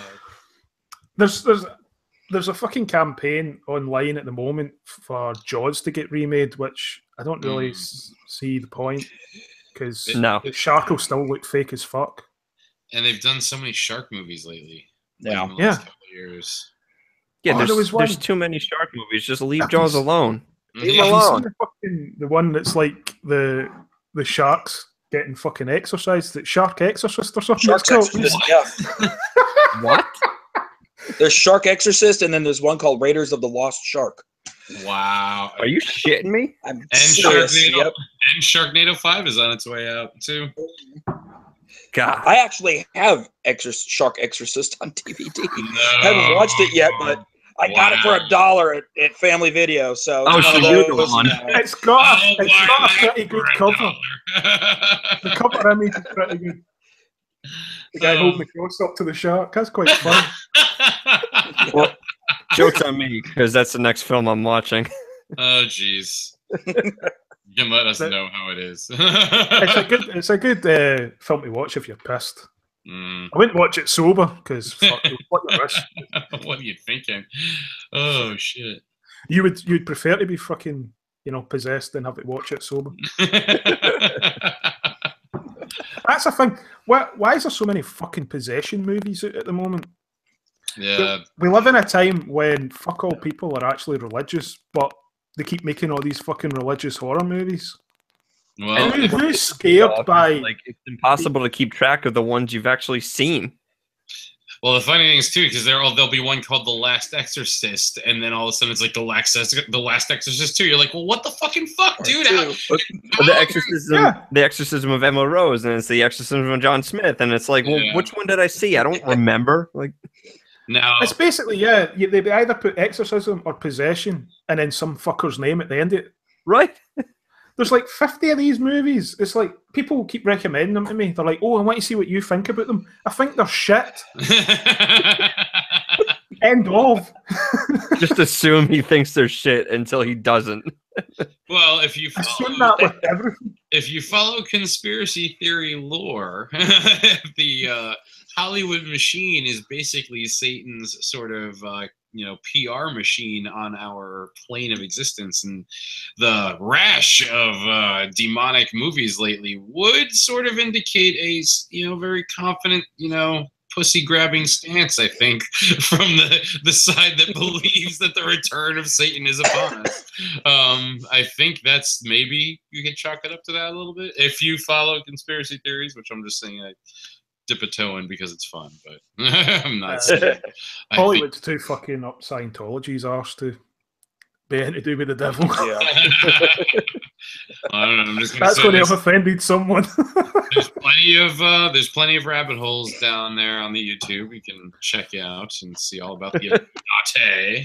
[SPEAKER 1] There's a fucking campaign online at the moment for Jaws to get remade, which I don't really see the point, because
[SPEAKER 2] No.
[SPEAKER 1] the shark will still look fake as fuck.
[SPEAKER 3] And they've done so many shark movies lately.
[SPEAKER 4] Yeah.
[SPEAKER 3] In the last couple of years.
[SPEAKER 2] Yeah,
[SPEAKER 1] Oh,
[SPEAKER 2] there's too many shark movies. Just leave
[SPEAKER 1] Have
[SPEAKER 2] Jaws
[SPEAKER 1] you-
[SPEAKER 2] alone. Leave
[SPEAKER 3] Yeah.
[SPEAKER 2] him
[SPEAKER 1] Have you seen
[SPEAKER 2] alone.
[SPEAKER 1] the one that's like the sharks getting fucking exorcised? It's Shark Exorcist or something.
[SPEAKER 4] Shark
[SPEAKER 1] it's called.
[SPEAKER 4] Exorcist. Yeah.
[SPEAKER 2] What?
[SPEAKER 4] There's Shark Exorcist, and then there's one called Raiders of the Lost Shark.
[SPEAKER 3] Wow.
[SPEAKER 2] Are you shitting me?
[SPEAKER 4] I'm
[SPEAKER 3] And
[SPEAKER 4] serious.
[SPEAKER 3] Sharknado,
[SPEAKER 4] Yep.
[SPEAKER 3] and Sharknado 5 is on its way out too.
[SPEAKER 2] God.
[SPEAKER 4] I actually have Shark Exorcist on DVD.
[SPEAKER 3] No.
[SPEAKER 4] I haven't watched it yet, but I got it for $1 at Family Video. So
[SPEAKER 2] Oh,
[SPEAKER 4] it's
[SPEAKER 2] so
[SPEAKER 4] one of
[SPEAKER 2] you're the
[SPEAKER 4] those,
[SPEAKER 2] one.
[SPEAKER 4] you know.
[SPEAKER 1] It's got
[SPEAKER 3] I'll
[SPEAKER 1] a
[SPEAKER 3] buy
[SPEAKER 1] pretty
[SPEAKER 3] that
[SPEAKER 1] good
[SPEAKER 3] for
[SPEAKER 1] cover.
[SPEAKER 3] $1.
[SPEAKER 1] The cover image is pretty good. The guy holding the close up to the shark. That's quite fun.
[SPEAKER 2] Well, joke's on me, because that's the next film I'm watching.
[SPEAKER 3] Oh jeez. You can let us know how it is.
[SPEAKER 1] It's a good film to watch if you're pissed.
[SPEAKER 3] Mm.
[SPEAKER 1] I wouldn't watch it sober because fuck, what you risk.
[SPEAKER 3] What are you thinking? Oh shit.
[SPEAKER 1] You'd prefer to be fucking possessed than have to watch it sober. That's the thing. Why is there so many fucking possession movies out at the moment?
[SPEAKER 3] Yeah.
[SPEAKER 1] We live in a time when fuck all people are actually religious, but they keep making all these fucking religious horror movies.
[SPEAKER 3] Well,
[SPEAKER 1] Who's scared by?
[SPEAKER 2] Like, it's impossible to keep track of the ones you've actually seen.
[SPEAKER 3] well, the funny thing is too, because there'll be one called The Last Exorcist, and then all of a sudden it's like The Last Exorcist 2. You're like, well, what the fucking fuck, dude?
[SPEAKER 2] The Exorcism of Emma Rose, and it's the Exorcism of John Smith, and it's like, well,
[SPEAKER 3] Yeah.
[SPEAKER 2] which one did I see? I don't remember. Like,
[SPEAKER 3] Now,
[SPEAKER 1] It's basically they either put exorcism or possession and then some fucker's name at the end of it.
[SPEAKER 2] right?
[SPEAKER 1] There's like 50 of these movies. It's like people keep recommending them to me. They're like, "Oh, I want to see what you think about them." I think they're shit. End of.
[SPEAKER 2] Just assume he thinks they're shit until he doesn't.
[SPEAKER 3] well, if you
[SPEAKER 1] Assume
[SPEAKER 3] follow,
[SPEAKER 1] that with everything.
[SPEAKER 3] if you follow conspiracy theory lore, the Hollywood machine is basically Satan's sort of PR machine on our plane of existence, and the rash of demonic movies lately would sort of indicate a very confident pussy grabbing stance, I think, from the side that believes that the return of Satan is upon us. I think that's maybe you can chalk it up to that a little bit if you follow conspiracy theories, which I'm just saying I dip a toe in because it's fun, but I'm not saying.
[SPEAKER 1] Hollywood's too fucking up Scientology's arse to be anything to do with the devil.
[SPEAKER 4] Yeah.
[SPEAKER 3] I don't know. I'm just gonna
[SPEAKER 1] That's
[SPEAKER 3] say
[SPEAKER 1] going to have offended someone.
[SPEAKER 3] there's plenty of rabbit holes down there on the YouTube you can check out and see all about the Illuminati.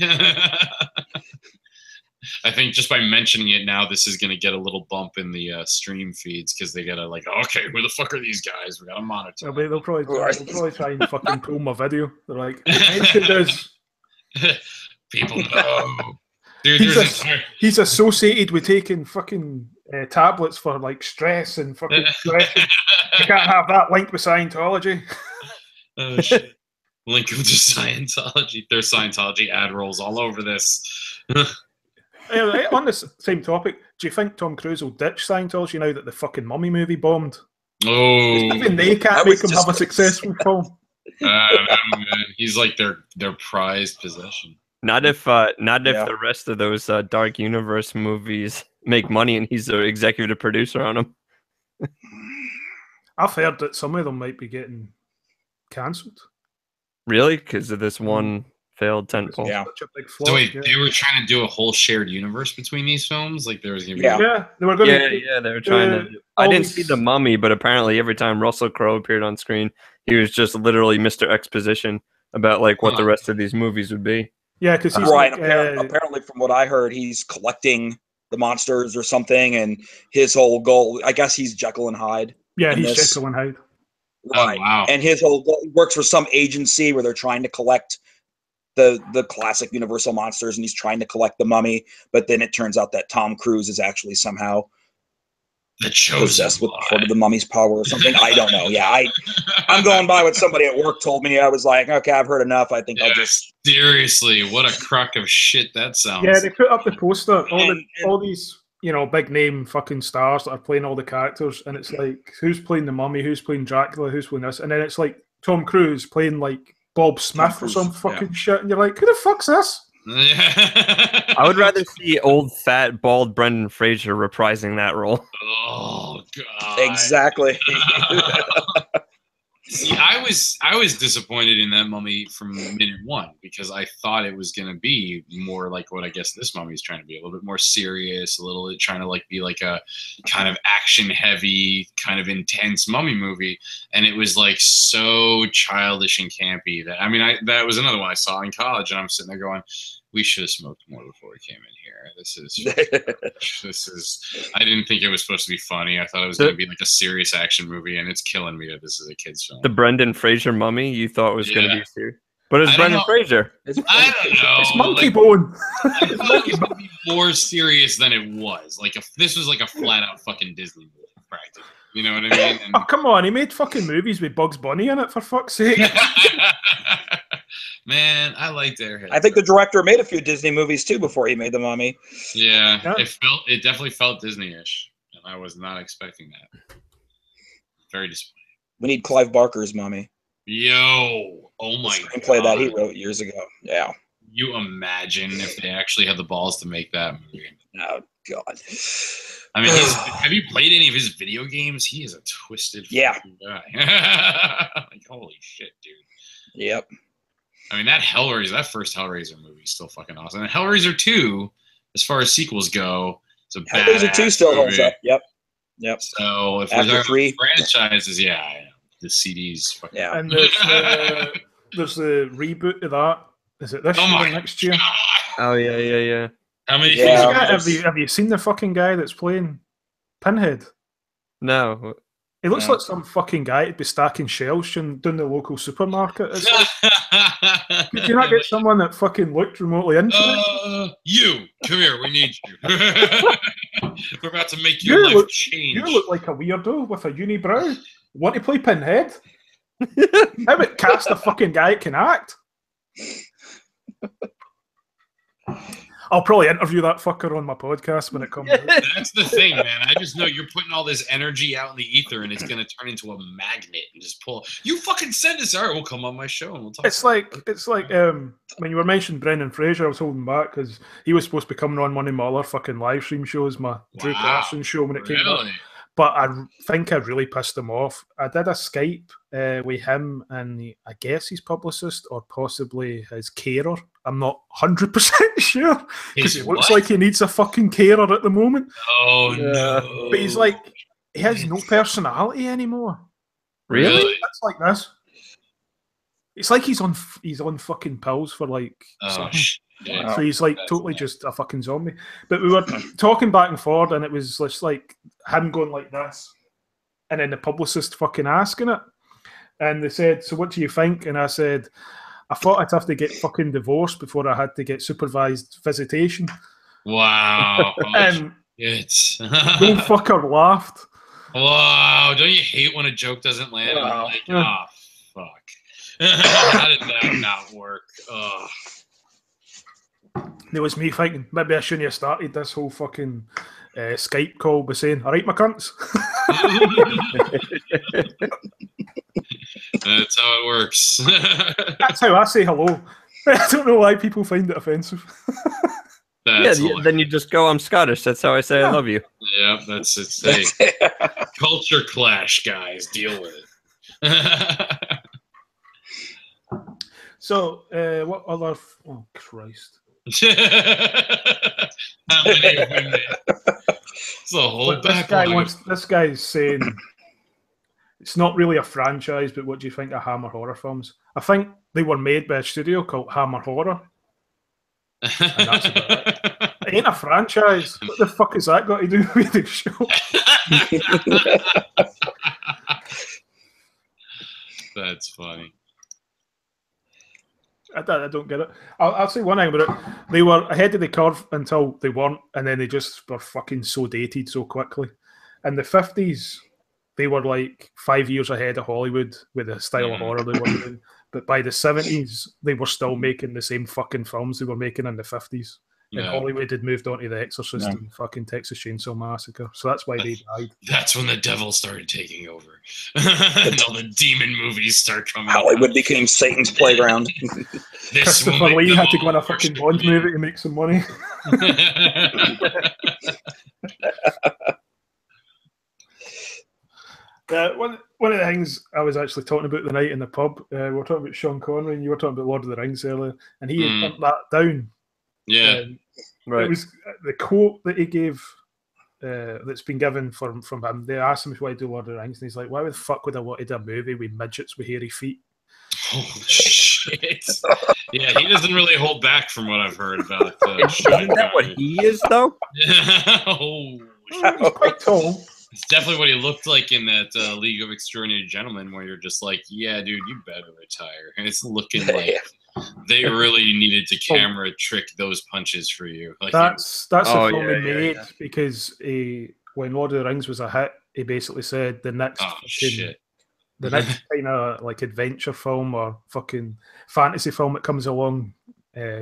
[SPEAKER 3] I think just by mentioning it now, this is going to get a little bump in the stream feeds because they got to okay, who the fuck are these guys? We got to monitor.
[SPEAKER 1] They'll probably try and fucking pull my video. They're like, mention this.
[SPEAKER 3] People know. Dude,
[SPEAKER 1] He's associated with taking fucking tablets for like stress and fucking stress. You can't have that linked with Scientology.
[SPEAKER 3] Oh shit! Link them to Scientology. There's Scientology ad rolls all over this.
[SPEAKER 1] Anyway, on this same topic, do you think Tom Cruise will ditch Scientology now that the fucking Mummy movie bombed?
[SPEAKER 3] Oh,
[SPEAKER 1] Even they can't make him have a successful film.
[SPEAKER 3] he's like their prized possession.
[SPEAKER 2] Not if the rest of those Dark Universe movies make money and he's the executive producer on them.
[SPEAKER 1] I've heard that some of them might be getting cancelled.
[SPEAKER 2] Really? Because of this one failed tentpole.
[SPEAKER 4] Yeah.
[SPEAKER 1] Such a big flop.
[SPEAKER 3] So wait, they were trying to do a whole shared universe between these films? Like there was gonna be
[SPEAKER 1] Yeah, they were going to.
[SPEAKER 2] Yeah, they were trying to. I didn't see The Mummy, but apparently every time Russell Crowe appeared on screen, he was just literally Mr. Exposition about like what the rest of these movies would be.
[SPEAKER 1] Yeah, because he's
[SPEAKER 4] Right.
[SPEAKER 1] like,
[SPEAKER 4] Apparently, from what I heard, he's collecting the monsters or something, and his whole goal, I guess he's Jekyll and Hyde.
[SPEAKER 1] yeah, he's
[SPEAKER 4] this-
[SPEAKER 1] Jekyll and Hyde.
[SPEAKER 3] Oh,
[SPEAKER 4] Right.
[SPEAKER 3] wow.
[SPEAKER 4] And his whole goal, he works for some agency where they're trying to collect the classic Universal monsters, and he's trying to collect the mummy, but then it turns out that Tom Cruise is actually somehow possessed with part of the mummy's power or something. I don't know. Yeah, I'm going by what somebody at work told me. I was like, okay, I've heard enough. I think I'll just
[SPEAKER 3] seriously. What a crock of shit that sounds.
[SPEAKER 1] Yeah, they put up the poster. All these, you know, big name fucking stars that are playing all the characters, and it's like, who's playing the mummy? Who's playing Dracula? Who's playing this? And then it's like Tom Cruise playing like Bob Smith or some fucking shit, and you're like, who the fuck's this?
[SPEAKER 2] I would rather see old, fat, bald Brendan Fraser reprising that role.
[SPEAKER 3] Oh god!
[SPEAKER 4] Exactly.
[SPEAKER 3] See, I was disappointed in that Mummy from minute one because I thought it was gonna be more like what I guess this Mummy is trying to be, a little bit more serious, a little bit trying to like be like a kind of action heavy, kind of intense Mummy movie, and it was like so childish and campy that that was another one I saw in college, and I'm sitting there going, we should have smoked more before we came in here. This is. I didn't think it was supposed to be funny. I thought it was going to be like a serious action movie, and it's killing me that this is a kids' film.
[SPEAKER 2] The Brendan Fraser Mummy you thought was going to be serious, but it's Brendan Fraser.
[SPEAKER 3] I don't know.
[SPEAKER 1] It's Monkey Bone.
[SPEAKER 3] I thought it was going to be more serious than it was. Like this was like a flat out fucking Disney movie, practically. You know what I mean? And,
[SPEAKER 1] oh come on, he made fucking movies with Bugs Bunny in it, for fuck's sake.
[SPEAKER 3] Man, I liked Airhead.
[SPEAKER 4] I think the director made a few Disney movies too before he made the Mummy.
[SPEAKER 3] Yeah. It definitely felt Disney-ish, and I was not expecting that. Very disappointing.
[SPEAKER 4] We need Clive Barker's Mummy.
[SPEAKER 3] Yo, oh my god!
[SPEAKER 4] Screenplay that he wrote years ago. Yeah.
[SPEAKER 3] You imagine if they actually had the balls to make that movie?
[SPEAKER 4] Oh god.
[SPEAKER 3] I mean, have you played any of his video games? He is a twisted fucking guy. Like holy shit, dude.
[SPEAKER 4] Yep.
[SPEAKER 3] I mean, that first Hellraiser movie is still fucking awesome. And Hellraiser 2, as far as sequels go, it's a
[SPEAKER 4] Hellraiser 2 still holds up. Yep.
[SPEAKER 3] So if
[SPEAKER 4] After
[SPEAKER 3] we're talking
[SPEAKER 4] 3
[SPEAKER 3] franchises, the CDs. Fucking
[SPEAKER 1] And there's the reboot of that. Is it this year or next year?
[SPEAKER 2] Oh yeah.
[SPEAKER 3] How many?
[SPEAKER 1] Have you seen the fucking guy that's playing Pinhead?
[SPEAKER 2] No.
[SPEAKER 1] He looks like some fucking guy to be stacking shelves down the local supermarket. It's like, could you not get someone that fucking looked remotely into it?
[SPEAKER 3] You, come here, we need you. We're about to make your life change.
[SPEAKER 1] You look like a weirdo with a unibrow. Want to play Pinhead? How about cast a fucking guy that can act? I'll probably interview that fucker on my podcast when it comes out.
[SPEAKER 3] That's the thing, man. I just know you're putting all this energy out in the ether, and it's going to turn into a magnet and just pull. You fucking send us. All right, we'll come on my show and we'll talk.
[SPEAKER 1] It's like when you were mentioning Brendan Fraser, I was holding back because he was supposed to be coming on one of my other fucking live stream shows, my Drew Carson show when it came out. But I think I really pissed him off. I did a Skype with him and I guess his publicist or possibly his carer. I'm not 100% sure because he looks like he needs a fucking carer at the moment.
[SPEAKER 3] Oh no!
[SPEAKER 1] But he's like, he has no personality anymore.
[SPEAKER 2] Really?
[SPEAKER 1] It's like this. It's like he's on fucking pills for like. So he's like totally just a fucking zombie. But we were talking back and forth, and it was just like him going like this, and then the publicist fucking asking it, and they said, "So what do you think?" And I said, "I thought I'd have to get fucking divorced before I had to get supervised visitation."
[SPEAKER 3] Wow!
[SPEAKER 1] And
[SPEAKER 3] it's
[SPEAKER 1] no fucker laughed.
[SPEAKER 3] Wow! Don't you hate when a joke doesn't land?
[SPEAKER 1] Wow.
[SPEAKER 3] Like, oh fuck! How did that not work? Oh.
[SPEAKER 1] It was me thinking, maybe I shouldn't have started this whole fucking Skype call by saying, "All right, my cunts."
[SPEAKER 3] That's how it works.
[SPEAKER 1] That's how I say hello. I don't know why people find it offensive.
[SPEAKER 2] Then you just go, "I'm Scottish. That's how I say I love you."
[SPEAKER 3] Yeah, that's a culture clash, guys. Deal with it.
[SPEAKER 1] So, what other? Oh Christ!
[SPEAKER 3] How many have we made? It's a whole backlog.
[SPEAKER 1] This guy's saying it's not really a franchise, but what do you think of Hammer horror films? I think they were made by a studio called Hammer Horror. And that's about it. It ain't a franchise. What the fuck has that got to do with the show?
[SPEAKER 3] That's funny.
[SPEAKER 1] I don't get it. I'll say one thing about it. They were ahead of the curve until they weren't, and then they just were fucking so dated so quickly. In the 50s, they were like 5 years ahead of Hollywood with the style of horror they were doing. But by the 70s, they were still making the same fucking films they were making in the 50s. And Hollywood had moved on to The Exorcist and fucking Texas Chainsaw Massacre. So that's why they died.
[SPEAKER 3] That's when the devil started taking over. And all the demon movies start coming
[SPEAKER 4] Hollywood
[SPEAKER 3] out.
[SPEAKER 4] became Satan's playground.
[SPEAKER 1] Christopher Lee had to go in a fucking Bond movie to make some money. One of the things I was actually talking about the night in the pub, we were talking about Sean Connery and you were talking about Lord of the Rings earlier, and he had turned that down.
[SPEAKER 3] Yeah.
[SPEAKER 2] Right.
[SPEAKER 1] It was the quote that he gave that's been given from him. They asked him if he wanted to do Lord of the Rings, and he's like, why the fuck would I want to do a movie with midgets with hairy feet?
[SPEAKER 3] Holy shit. Yeah, he doesn't really hold back from what I've heard about
[SPEAKER 2] Isn't that what he is, though?
[SPEAKER 3] Oh,
[SPEAKER 1] He's quite tall.
[SPEAKER 3] it's definitely what he looked like in that League of Extraordinary Gentlemen, where you're just like, yeah, dude, you better retire. And it's looking like they really needed to camera trick those punches for you. Like,
[SPEAKER 1] That's the film he made because when Lord of the Rings was a hit, he basically said the next the next kind of like adventure film or fucking fantasy film that comes along,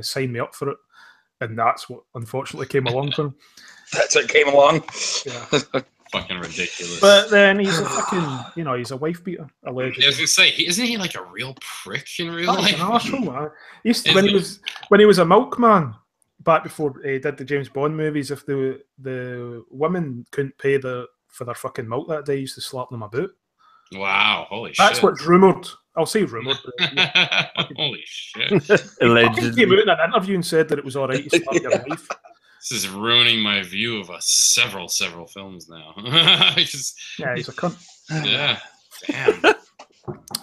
[SPEAKER 1] sign me up for it. And that's what unfortunately came along for him.
[SPEAKER 4] That's what came along.
[SPEAKER 1] Yeah.
[SPEAKER 3] Fucking ridiculous.
[SPEAKER 1] But then he's a fucking, he's a wife beater, allegedly.
[SPEAKER 3] I was gonna say, isn't he like a real prick in real life?
[SPEAKER 1] An arsehole, man. When he was a milkman back before he did the James Bond movies, if the women couldn't pay for their fucking milk that day, he used to slap them about.
[SPEAKER 3] Wow, holy shit.
[SPEAKER 1] That's what's rumoured. I'll say rumoured.
[SPEAKER 3] Holy shit.
[SPEAKER 1] He came out in an interview and said that it was all right to slap your wife.
[SPEAKER 3] This is ruining my view of several films now.
[SPEAKER 1] Yeah, he's a cunt.
[SPEAKER 3] Yeah, damn.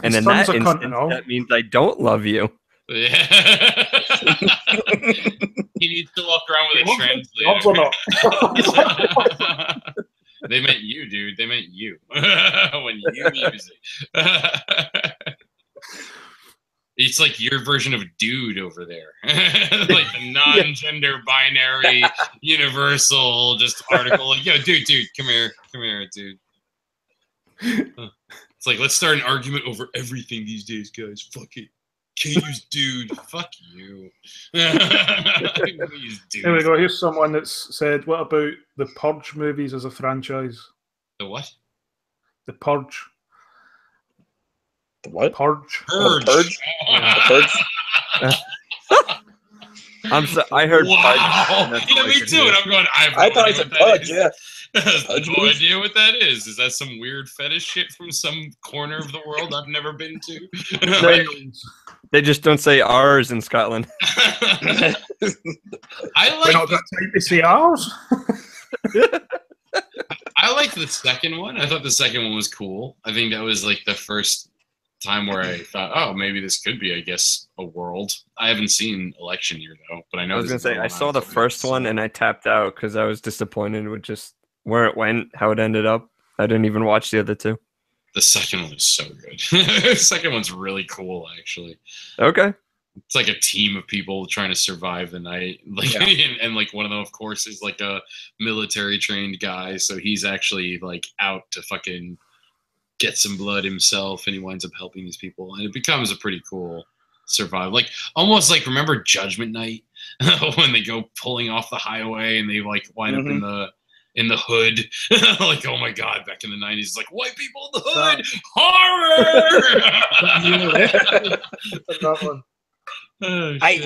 [SPEAKER 2] And in that instance, that means I don't love you.
[SPEAKER 3] Yeah. He needs to walk around with a translator. They meant you, dude. They meant you. When you use it. It's like your version of dude over there. Like the non-gender binary universal just article. Like, yo, dude, come here, dude. It's like, let's start an argument over everything these days, guys. Fuck it. Can't use dude. Fuck you. Use dude.
[SPEAKER 1] There we go. Here's someone that's said, what about the Purge movies as a franchise?
[SPEAKER 3] The what?
[SPEAKER 1] The Purge.
[SPEAKER 4] The what?
[SPEAKER 1] Purge.
[SPEAKER 4] Oh, the Purge? The
[SPEAKER 2] Purge? I heard
[SPEAKER 3] wow.
[SPEAKER 2] Purge.
[SPEAKER 3] Yeah, me too. And I'm going,
[SPEAKER 4] I thought it's a Purge, yeah.
[SPEAKER 3] I have no idea what that is. Is that some weird fetish shit from some corner of the world I've never been to?
[SPEAKER 2] They just don't say ours in Scotland.
[SPEAKER 3] I like.
[SPEAKER 1] We're not that type to say ours.
[SPEAKER 3] I liked the second one. I thought the second one was cool. I think that was like the first time where I thought, oh, maybe this could be, I guess, a world. I haven't seen Election Year though, but I know.
[SPEAKER 2] I was gonna say I saw the first one and I tapped out because I was disappointed with just where it went, how it ended up. I didn't even watch the other two.
[SPEAKER 3] The second one is so good. The second one's really cool, actually.
[SPEAKER 2] Okay.
[SPEAKER 3] It's like a team of people trying to survive the night. Like, and like one of them, of course, is like a military trained guy. So he's actually like out to fucking get some blood himself, and he winds up helping these people. And it becomes a pretty cool survival. Like almost like, remember Judgment Night when they go pulling off the highway and they like wind up in the hood. Like, oh my god, back in the 90s, it's like white people in the hood, horror.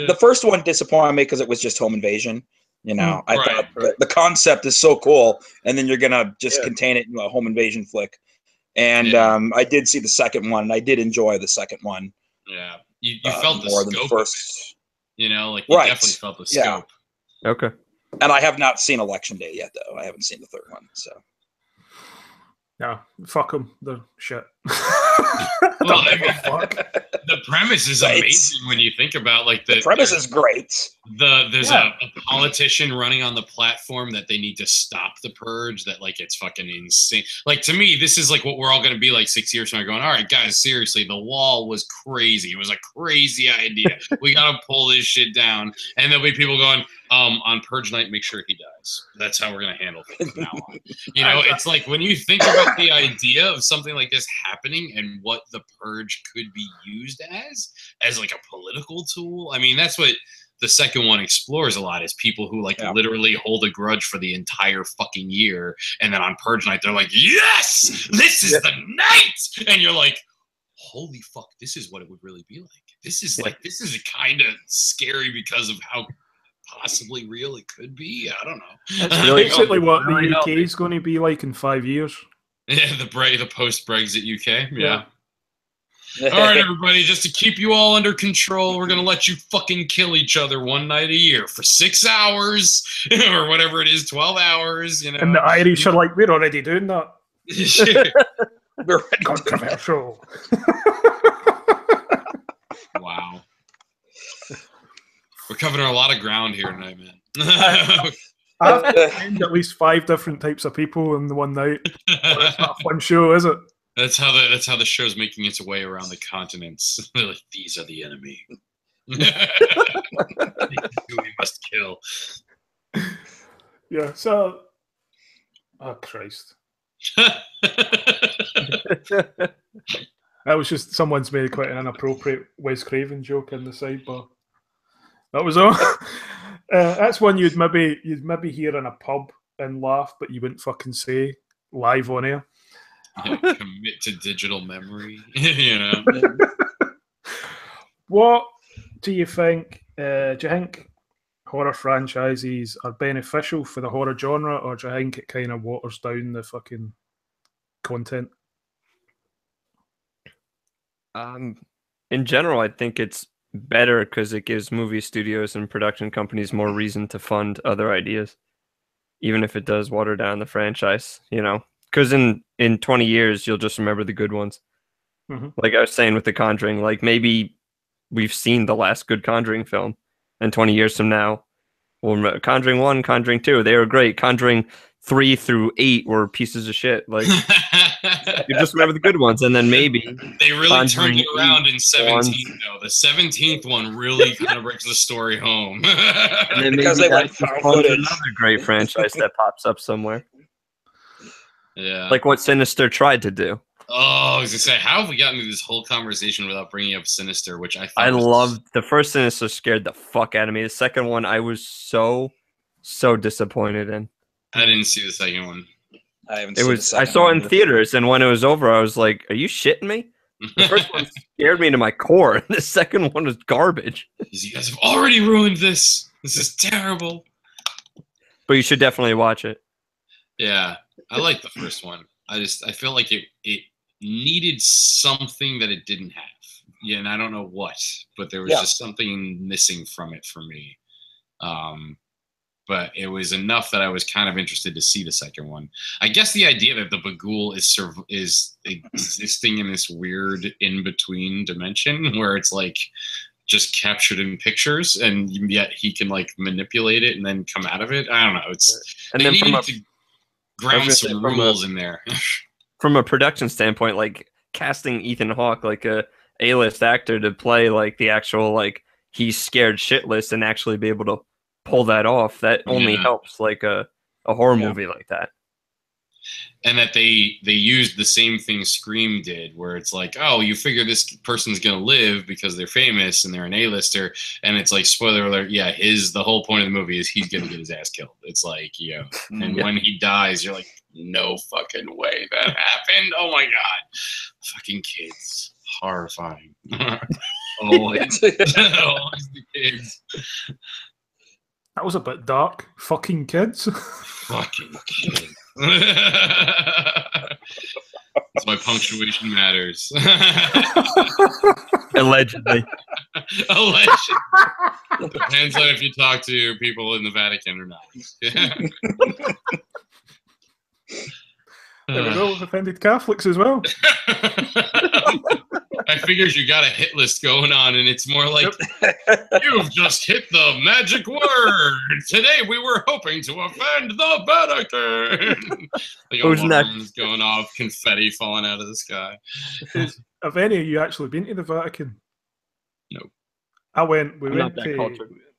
[SPEAKER 4] The first one disappointed me because it was just home invasion. I thought the concept is so cool, and then you're gonna just contain it in a home invasion flick. And I did see the second one, and I did enjoy the second one.
[SPEAKER 3] Yeah, you felt the
[SPEAKER 4] more
[SPEAKER 3] scope
[SPEAKER 4] than the first.
[SPEAKER 3] Like you definitely felt the scope.
[SPEAKER 2] Okay.
[SPEAKER 4] And I have not seen Election Day yet, though. I haven't seen the third one, so.
[SPEAKER 1] Yeah, fuck them. They're shit.
[SPEAKER 3] Well, I mean, the premise is amazing when you think about like the
[SPEAKER 4] premise is great.
[SPEAKER 3] There's a politician running on the platform that they need to stop the purge. That like it's fucking insane. Like to me, this is like what we're all gonna be like 6 years from now. Going, all right, guys, seriously, the wall was crazy. It was a crazy idea. We gotta pull this shit down. And there'll be people going, on purge night, make sure he dies. That's how we're gonna handle things from now on. You know, it's like when you think about the idea of something like this happening and what the purge could be used as like a political tool. I mean, that's what the second one explores a lot, is people who like literally hold a grudge for the entire fucking year, and then on purge night they're like, yes, this is the night, and you're like, holy fuck, this is what it would really be like. This is like, this is kind of scary because of how possibly real it could be. I don't know.
[SPEAKER 1] That's basically what the UK is going to be like in 5 years.
[SPEAKER 3] Yeah, the post-Brexit UK. Yeah. All right, everybody, just to keep you all under control, we're going to let you fucking kill each other one night a year for 6 hours or whatever it is, 12 hours, you know.
[SPEAKER 1] And the Irish are like, we're already doing that.
[SPEAKER 4] We're already
[SPEAKER 1] controversial.
[SPEAKER 3] Wow. We're covering a lot of ground here tonight, man.
[SPEAKER 1] I have to find at least 5 different types of people in the one night. Well, it's not a fun show, is it?
[SPEAKER 3] That's how the show's making its way around the continents. They're like, these are the enemy. We must kill.
[SPEAKER 1] Yeah, so oh Christ. That was just someone's made quite an inappropriate Wes Craven joke in the sidebar. That was all. That's one you'd maybe hear in a pub and laugh, but you wouldn't fucking say live on air.
[SPEAKER 3] Yeah, commit to digital memory, you know.
[SPEAKER 1] What do you think? Do you think horror franchises are beneficial for the horror genre, or do you think it kind of waters down the fucking content?
[SPEAKER 2] In general, I think it's better because it gives movie studios and production companies more reason to fund other ideas, even if it does water down the franchise, you know. Because in 20 years, you'll just remember the good ones. Mm-hmm. Like I was saying with The Conjuring, like maybe we've seen the last good Conjuring film, and 20 years from now, we'll remember Conjuring 1, Conjuring 2, they were great. Conjuring 3 through 8 were pieces of shit. Like you just remember the good ones, and then maybe
[SPEAKER 3] they really turned it around in 17. Though the 17th one really kind of brings the story home.
[SPEAKER 2] And then because maybe that's another great franchise that pops up somewhere.
[SPEAKER 3] Yeah,
[SPEAKER 2] like what Sinister tried to do.
[SPEAKER 3] Oh, I was gonna say, how have we gotten into this whole conversation without bringing up Sinister? Which I
[SPEAKER 2] loved. The first Sinister scared the fuck out of me. The second one, I was so disappointed in.
[SPEAKER 3] I didn't see the second one.
[SPEAKER 4] I haven't seen the second
[SPEAKER 2] I saw
[SPEAKER 4] one
[SPEAKER 2] it in theaters, and when it was over, I was like, "Are you shitting me?" The first one scared me to my core, and the second one was garbage.
[SPEAKER 3] You guys have already ruined this. This is terrible.
[SPEAKER 2] But you should definitely watch it.
[SPEAKER 3] Yeah, I like the first one. I feel like it needed something that it didn't have. Yeah, and I don't know what, but there was just something missing from it for me. But it was enough that I was kind of interested to see the second one. I guess the idea that the Bagul is existing in this weird in-between dimension where it's like just captured in pictures, and yet he can like manipulate it and then come out of it. I don't know.
[SPEAKER 2] And then from
[SPEAKER 3] to ground some rules in there.
[SPEAKER 2] From a production standpoint, like casting Ethan Hawke, like a A-list actor, to play like the actual like he's scared shitless and actually be able to pull that off, that only helps like a horror movie like that.
[SPEAKER 3] And that they used the same thing Scream did, where it's like, oh, you figure this person's gonna live because they're famous and they're an A-lister, and it's like, spoiler alert, the whole point of the movie is he's gonna get his ass killed. It's like, and when he dies, you're like, no fucking way that happened. Oh my god, fucking kids, horrifying. always the kids.
[SPEAKER 1] That was a bit dark. Fucking kids.
[SPEAKER 3] Fucking kids. That's why punctuation matters.
[SPEAKER 2] Allegedly.
[SPEAKER 3] Allegedly. Depends on if you talk to people in the Vatican or not.
[SPEAKER 1] There we go. We've offended Catholics as well.
[SPEAKER 3] I figured you got a hit list going on, and it's more like, you've just hit the magic word. Today we were hoping to offend the Vatican. Like
[SPEAKER 2] Who's
[SPEAKER 3] alarms going off, confetti falling out of the sky.
[SPEAKER 1] Have any of you actually been to the Vatican?
[SPEAKER 3] No.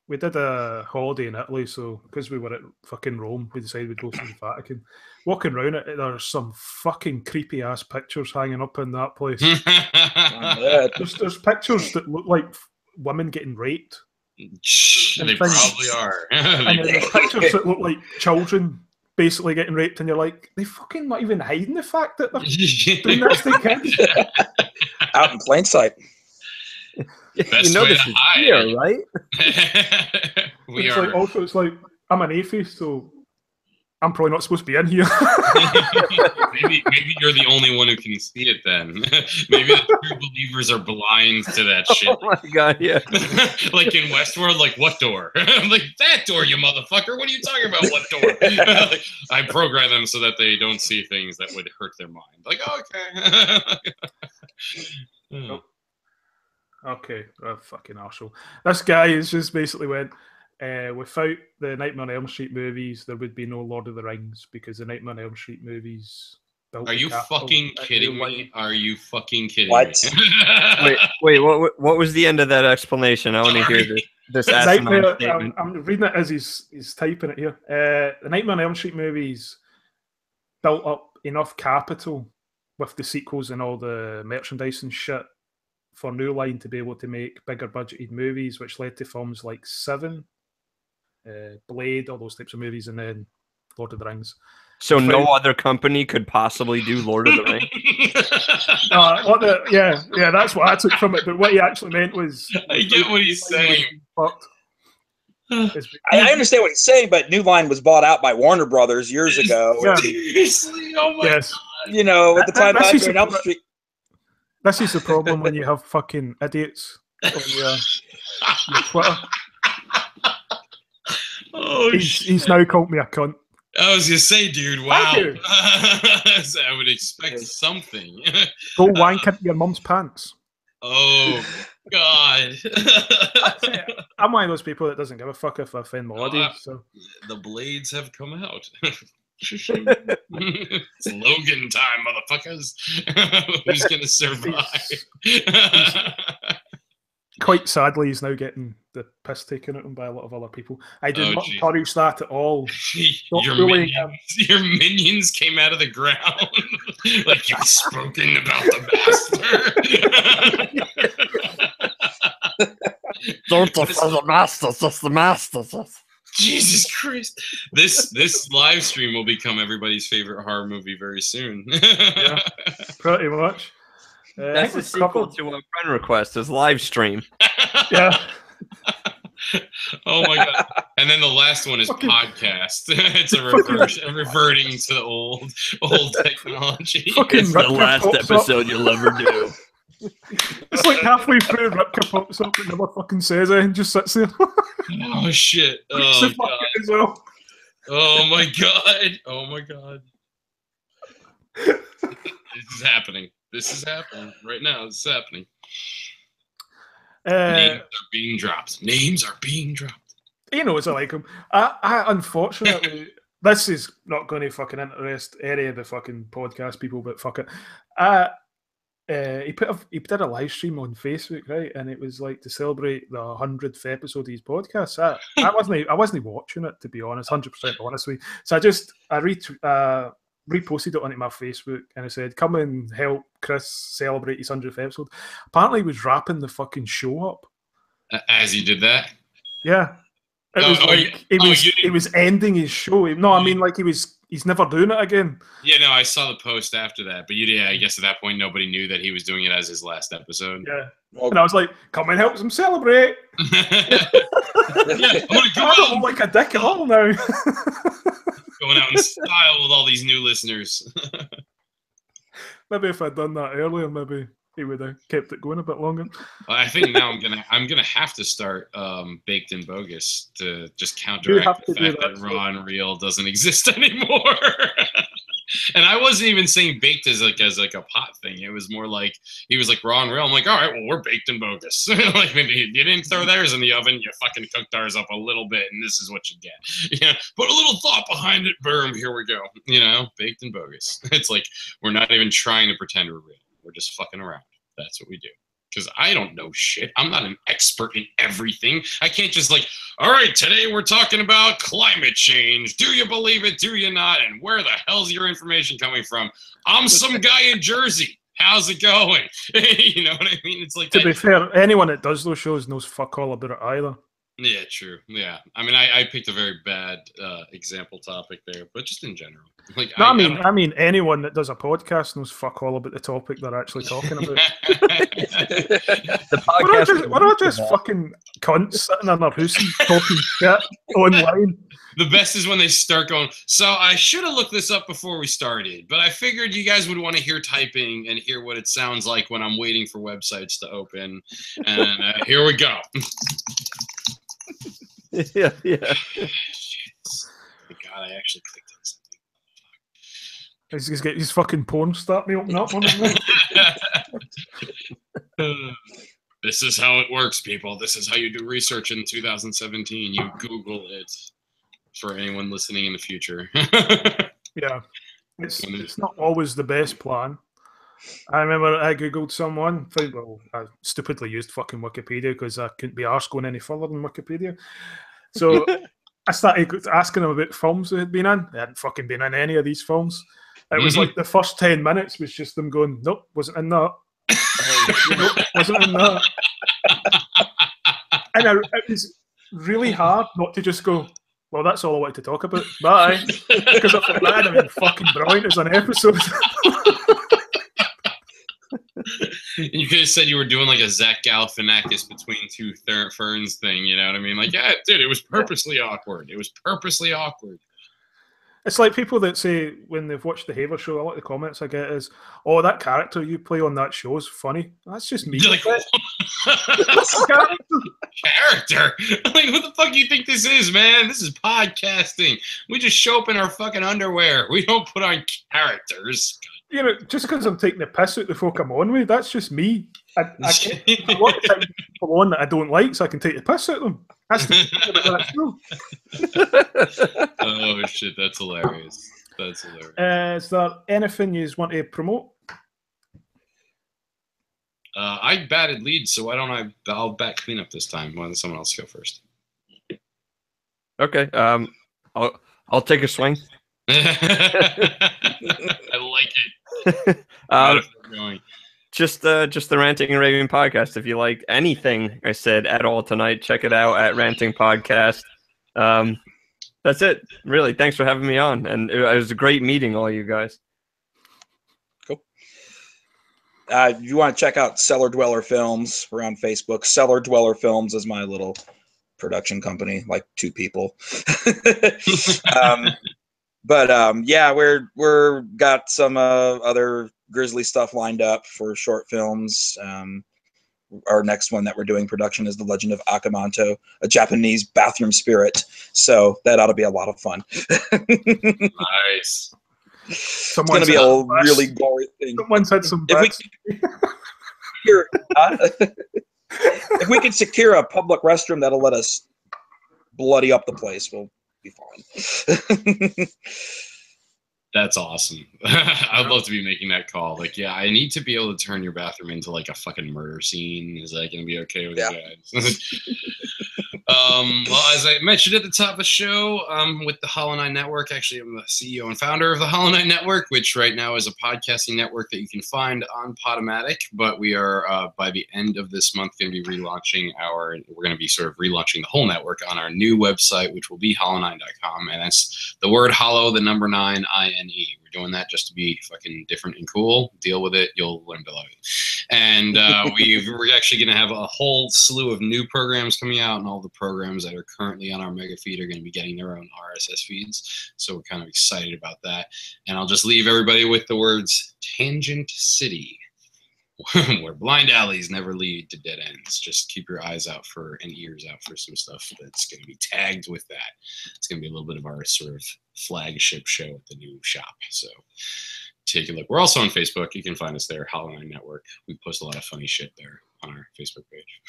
[SPEAKER 1] We did a holiday in Italy, so because we were at fucking Rome, we decided we'd go to the Vatican. Walking around it, there's some fucking creepy ass pictures hanging up in that place. There's pictures that look like women getting raped.
[SPEAKER 3] They probably are.
[SPEAKER 1] And there's pictures that look like children basically getting raped, and you're like, they fucking not even hiding the fact that they're doing this to kids.
[SPEAKER 4] Out in plain sight.
[SPEAKER 3] Best
[SPEAKER 2] you know
[SPEAKER 3] way
[SPEAKER 2] this
[SPEAKER 3] to
[SPEAKER 2] is
[SPEAKER 3] hide.
[SPEAKER 2] here, right?
[SPEAKER 1] It's like I'm an atheist, so I'm probably not supposed to be in here.
[SPEAKER 3] maybe you're the only one who can see it then. Maybe the true believers are blind to that shit.
[SPEAKER 2] Oh my god, yeah.
[SPEAKER 3] Like in Westworld, like, what door? I'm like, that door, you motherfucker. What are you talking about? What door? Like, I program them so that they don't see things that would hurt their mind. Like, okay.
[SPEAKER 1] Okay, fucking arsehole. This guy has just basically went, without the Nightmare on Elm Street movies, there would be no Lord of the Rings, because the Nightmare on Elm Street movies built
[SPEAKER 3] Are you fucking kidding me? Are you fucking kidding
[SPEAKER 4] me?
[SPEAKER 2] Wait, what was the end of that explanation? I want to hear this asinine statement.
[SPEAKER 1] I'm reading it as he's typing it here. The Nightmare on Elm Street movies built up enough capital with the sequels and all the merchandise and shit for New Line to be able to make bigger budgeted movies, which led to films like Seven, Blade, all those types of movies, and then Lord of the Rings.
[SPEAKER 2] So no other company could possibly do Lord of the Rings?
[SPEAKER 1] Yeah, that's what I took from it. But what he actually meant was...
[SPEAKER 3] I get what he's saying.
[SPEAKER 4] I understand what he's saying, but New Line was bought out by Warner Brothers years ago.
[SPEAKER 1] Yeah.
[SPEAKER 3] Seriously? Oh my God.
[SPEAKER 4] You know, at the time Nightmare on Elm Street...
[SPEAKER 1] This is the problem when you have fucking idiots on your Twitter. He's now called me a cunt.
[SPEAKER 3] I was gonna say, dude, wow. I would expect something.
[SPEAKER 1] Go wank into your mum's pants.
[SPEAKER 3] Oh God.
[SPEAKER 1] I'm one of those people that doesn't give a fuck if I offend my audience. So
[SPEAKER 3] the blades have come out. It's Logan time, motherfuckers. Who's gonna survive?
[SPEAKER 1] Quite sadly, he's now getting the piss taken out of him by a lot of other people. I did not encourage that at all.
[SPEAKER 3] Your minions came out of the ground like you've spoken about the master.
[SPEAKER 2] Don't defend the masters, that's the masters.
[SPEAKER 3] Jesus Christ. This live stream will become everybody's favorite horror movie very soon.
[SPEAKER 1] Yeah, pretty much.
[SPEAKER 2] That's the sequel to a friend request, is live stream.
[SPEAKER 1] Yeah.
[SPEAKER 3] Oh my God. And then the last one is podcast. It's a reverting to the old technology.
[SPEAKER 2] It's the last episode you'll ever do.
[SPEAKER 1] It's like halfway through, Ripka pops up and never fucking says it and just sits there.
[SPEAKER 3] Oh shit. Oh God. Oh my God. Oh my God. This is happening. This is happening right now. This is happening. Names are being dropped. Names are being dropped.
[SPEAKER 1] You know, it's like him. I unfortunately, this is not going to fucking interest any of the fucking podcast people, but fuck it. He did a live stream on Facebook, right? And it was like to celebrate the 100th episode of his podcast. I wasn't watching it, to be honest, 100% honestly. So I reposted it onto my Facebook and I said, come and help Chris celebrate his 100th episode. Apparently he was wrapping the fucking show up.
[SPEAKER 3] As he did that?
[SPEAKER 1] Yeah. He was ending his show. No, I mean, like he's never doing it again.
[SPEAKER 3] Yeah, no, I saw the post after that. But I guess at that point nobody knew that he was doing it as his last episode.
[SPEAKER 1] Yeah. And I was like, come and help him celebrate.
[SPEAKER 3] Yeah, I'm gonna go out
[SPEAKER 1] like a dick at all now.
[SPEAKER 3] Going out in style with all these new listeners.
[SPEAKER 1] Maybe if I'd done that earlier, maybe he would have kept it going a bit longer.
[SPEAKER 3] I think now I'm gonna have to start Baked and Bogus to just counteract the fact that Raw and Real doesn't exist anymore. And I wasn't even saying baked as like a pot thing. It was more like he was like raw and real. I'm like, all right, well, we're baked and bogus. Like maybe you didn't throw theirs in the oven, you fucking cooked ours up a little bit, and this is what you get. Yeah, put a little thought behind it. Boom, here we go. You know, baked and bogus. It's like we're not even trying to pretend we're real. We're just fucking around. That's what we do. Because I don't know shit. I'm not an expert in everything. I can't just like, all right, today we're talking about climate change. Do you believe it? Do you not? And where the hell's your information coming from? I'm some guy in Jersey. How's it going? You know what I mean? It's like
[SPEAKER 1] to be fair, anyone that does those shows knows fuck all about it either.
[SPEAKER 3] Yeah, true. Yeah, I mean, I picked a very bad example topic there, but just in general, like,
[SPEAKER 1] no, I mean, anyone that does a podcast knows fuck all about the topic they're actually talking about.
[SPEAKER 2] The podcast.
[SPEAKER 1] We're not just fucking cunts sitting in our house talking shit online.
[SPEAKER 3] The best is when they start going, so I should have looked this up before we started, but I figured you guys would want to hear typing and hear what it sounds like when I'm waiting for websites to open. And here we go.
[SPEAKER 2] Yeah.
[SPEAKER 3] God, I actually clicked on something.
[SPEAKER 1] He's got his fucking porn start me open up.
[SPEAKER 3] This is how it works, people. This is how you do research in 2017. You Google it. For anyone listening in the future.
[SPEAKER 1] Yeah, it's not always the best plan. I remember I googled someone. Well, I stupidly used fucking Wikipedia because I couldn't be arsed going any further than Wikipedia. So I started asking them about films they had been in. They hadn't fucking been in any of these films. It was like the first 10 minutes was just them going, nope, wasn't in that. Nope, wasn't in that. And it was really hard not to just go, well, that's all I wanted to talk about. Bye. Because I thought that'd have been fucking brilliant as an episode.
[SPEAKER 3] You could have said you were doing like a Zach Galifianakis between two ferns thing, you know what I mean? Like, yeah, dude, it was purposely awkward. It was purposely awkward.
[SPEAKER 1] It's like people that say when they've watched the Haver show, a lot of the comments I get is, oh, that character you play on that show is funny. That's just me.
[SPEAKER 3] Like, character? Like, what the fuck do you think this is, man? This is podcasting. We just show up in our fucking underwear. We don't put on characters.
[SPEAKER 1] You know, just because I'm taking the piss out the folk I'm on with, that's just me. I want to take people on that I don't like so I can take the piss out of them. That's the thing about that show.
[SPEAKER 3] Oh, shit, that's hilarious. That's hilarious.
[SPEAKER 1] Is there anything you want to promote?
[SPEAKER 3] I batted lead, so why don't I'll bat cleanup this time. Why don't someone else go first?
[SPEAKER 2] Okay. I'll take a swing.
[SPEAKER 3] I like it.
[SPEAKER 2] Just the Ranting and Raving podcast. If you like anything I said at all tonight, check it out at Ranting Podcast. That's it. Really, thanks for having me on, and it was a great meeting all you guys.
[SPEAKER 4] Cool. You want to check out Cellar Dweller Films? We're on Facebook. Cellar Dweller Films is my little production company, like 2 people. Yeah, we're got some other Grizzly stuff lined up for short films. Our next one that we're doing production is The Legend of Akamanto, a Japanese bathroom spirit. So that ought to be a lot of fun.
[SPEAKER 3] Nice.
[SPEAKER 4] It's going to be a really gory thing.
[SPEAKER 1] Someone said some
[SPEAKER 4] if we can secure a public restroom that'll let us bloody up the place, we'll be fine.
[SPEAKER 3] That's awesome. I'd love to be making that call. Like, yeah, I need to be able to turn your bathroom into like a fucking murder scene. Is that going to be okay with you guys? Well, as I mentioned at the top of the show, with the Hollow 9 Network, actually, I'm the CEO and founder of the Hollow 9 Network, which right now is a podcasting network that you can find on Podomatic. But we are, by the end of this month, going to be relaunching we're going to be sort of relaunching the whole network on our new website, which will be hollow9.com. And that's the word hollow, the number 9, INE. We're doing that just to be fucking different and cool. Deal with it. You'll learn to love it. And we're actually going to have a whole slew of new programs coming out, and all the programs that are currently on our mega feed are going to be getting their own RSS feeds. So we're kind of excited about that. And I'll just leave everybody with the words Tangent City, where blind alleys never lead to dead ends. Just keep your eyes out for and ears out for some stuff that's going to be tagged with that. It's going to be a little bit of our sort of flagship show at the new shop. So take a look. We're also on Facebook. You can find us there, Hollow 9 Network. We post a lot of funny shit there on our Facebook page.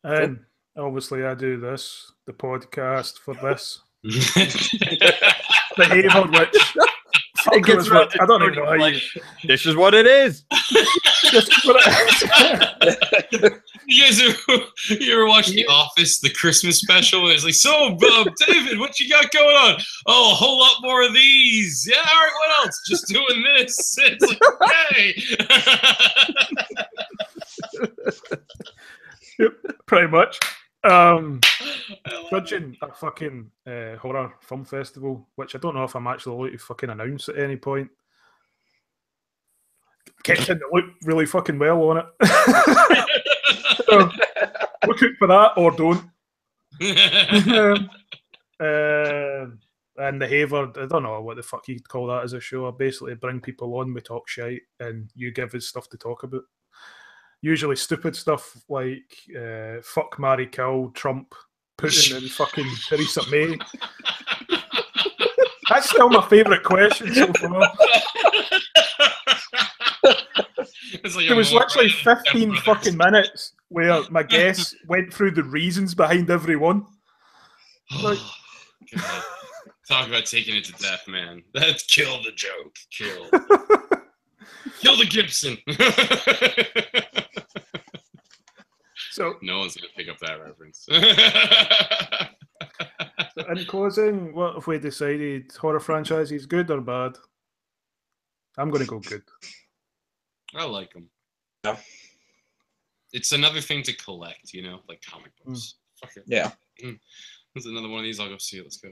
[SPEAKER 1] And obviously, I do this, the podcast for this. Behavior, which fuck knows what, I don't even know how you.
[SPEAKER 2] This is what it is.
[SPEAKER 3] You ever watch The Office, the Christmas special? It's like, so, David, what you got going on? Oh, a whole lot more of these. Yeah, all right, what else? Just doing this. It's like, okay.
[SPEAKER 1] Yep, pretty much. Judging a fucking horror film festival, which I don't know if I'm actually allowed to fucking announce at any point. Kept in the loop really fucking well on it. So, look out for that or don't. And the Haver, I don't know what the fuck you'd call that as a show. I basically bring people on, we talk shite, and you give us stuff to talk about. Usually stupid stuff like fuck, marry, kill, Trump, Putin, and fucking Theresa May. That's still my favourite question so far.
[SPEAKER 3] Like
[SPEAKER 1] there was literally 15 fucking minutes where my guests went through the reasons behind every one. Like,
[SPEAKER 3] God. Talk about taking it to death, man. That's kill the joke. Kill. Kill the Gibson.
[SPEAKER 1] So
[SPEAKER 3] no one's gonna pick up that reference.
[SPEAKER 1] So in closing, what have we decided? Horror franchise is good or bad? I'm going to go good.
[SPEAKER 3] I like them.
[SPEAKER 4] Yeah.
[SPEAKER 3] It's another thing to collect, you know, like comic books. Fuck it.
[SPEAKER 4] Yeah.
[SPEAKER 3] There's another one of these. I'll go see it. Let's go.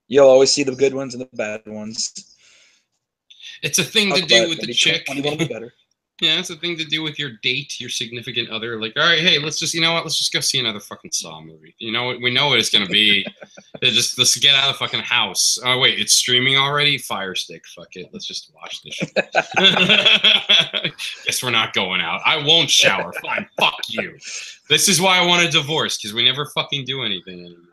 [SPEAKER 4] You'll always see the good ones and the bad ones.
[SPEAKER 3] It's a thing to do with the chick.
[SPEAKER 4] 21 will be better.
[SPEAKER 3] Yeah, it's a thing to do with your date, your significant other. Like, all right, hey, let's just, you know what? Let's just go see another fucking Saw movie. You know what? We know what it's going to be. Let's get out of the fucking house. Oh, wait, it's streaming already? Fire Stick. Fuck it. Let's just watch this shit. Guess we're not going out. I won't shower. Fine. Fuck you. This is why I want a divorce, because we never fucking do anything anymore.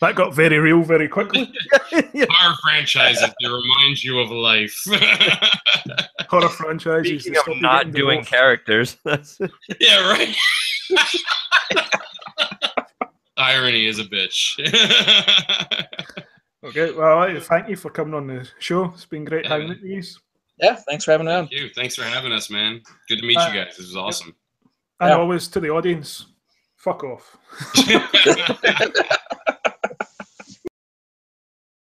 [SPEAKER 1] That got very real very quickly.
[SPEAKER 3] Horror franchises that remind you of life.
[SPEAKER 1] Horror franchises.
[SPEAKER 2] Speaking of not doing characters.
[SPEAKER 3] Yeah, right. Irony is a bitch.
[SPEAKER 1] Okay, well, thank you for coming on the show. It's been great hanging with you.
[SPEAKER 4] Yeah, thanks for having me on.
[SPEAKER 3] Thank you. Thanks for having us, man. Good to meet you guys. This was awesome.
[SPEAKER 1] And always to the audience, fuck off.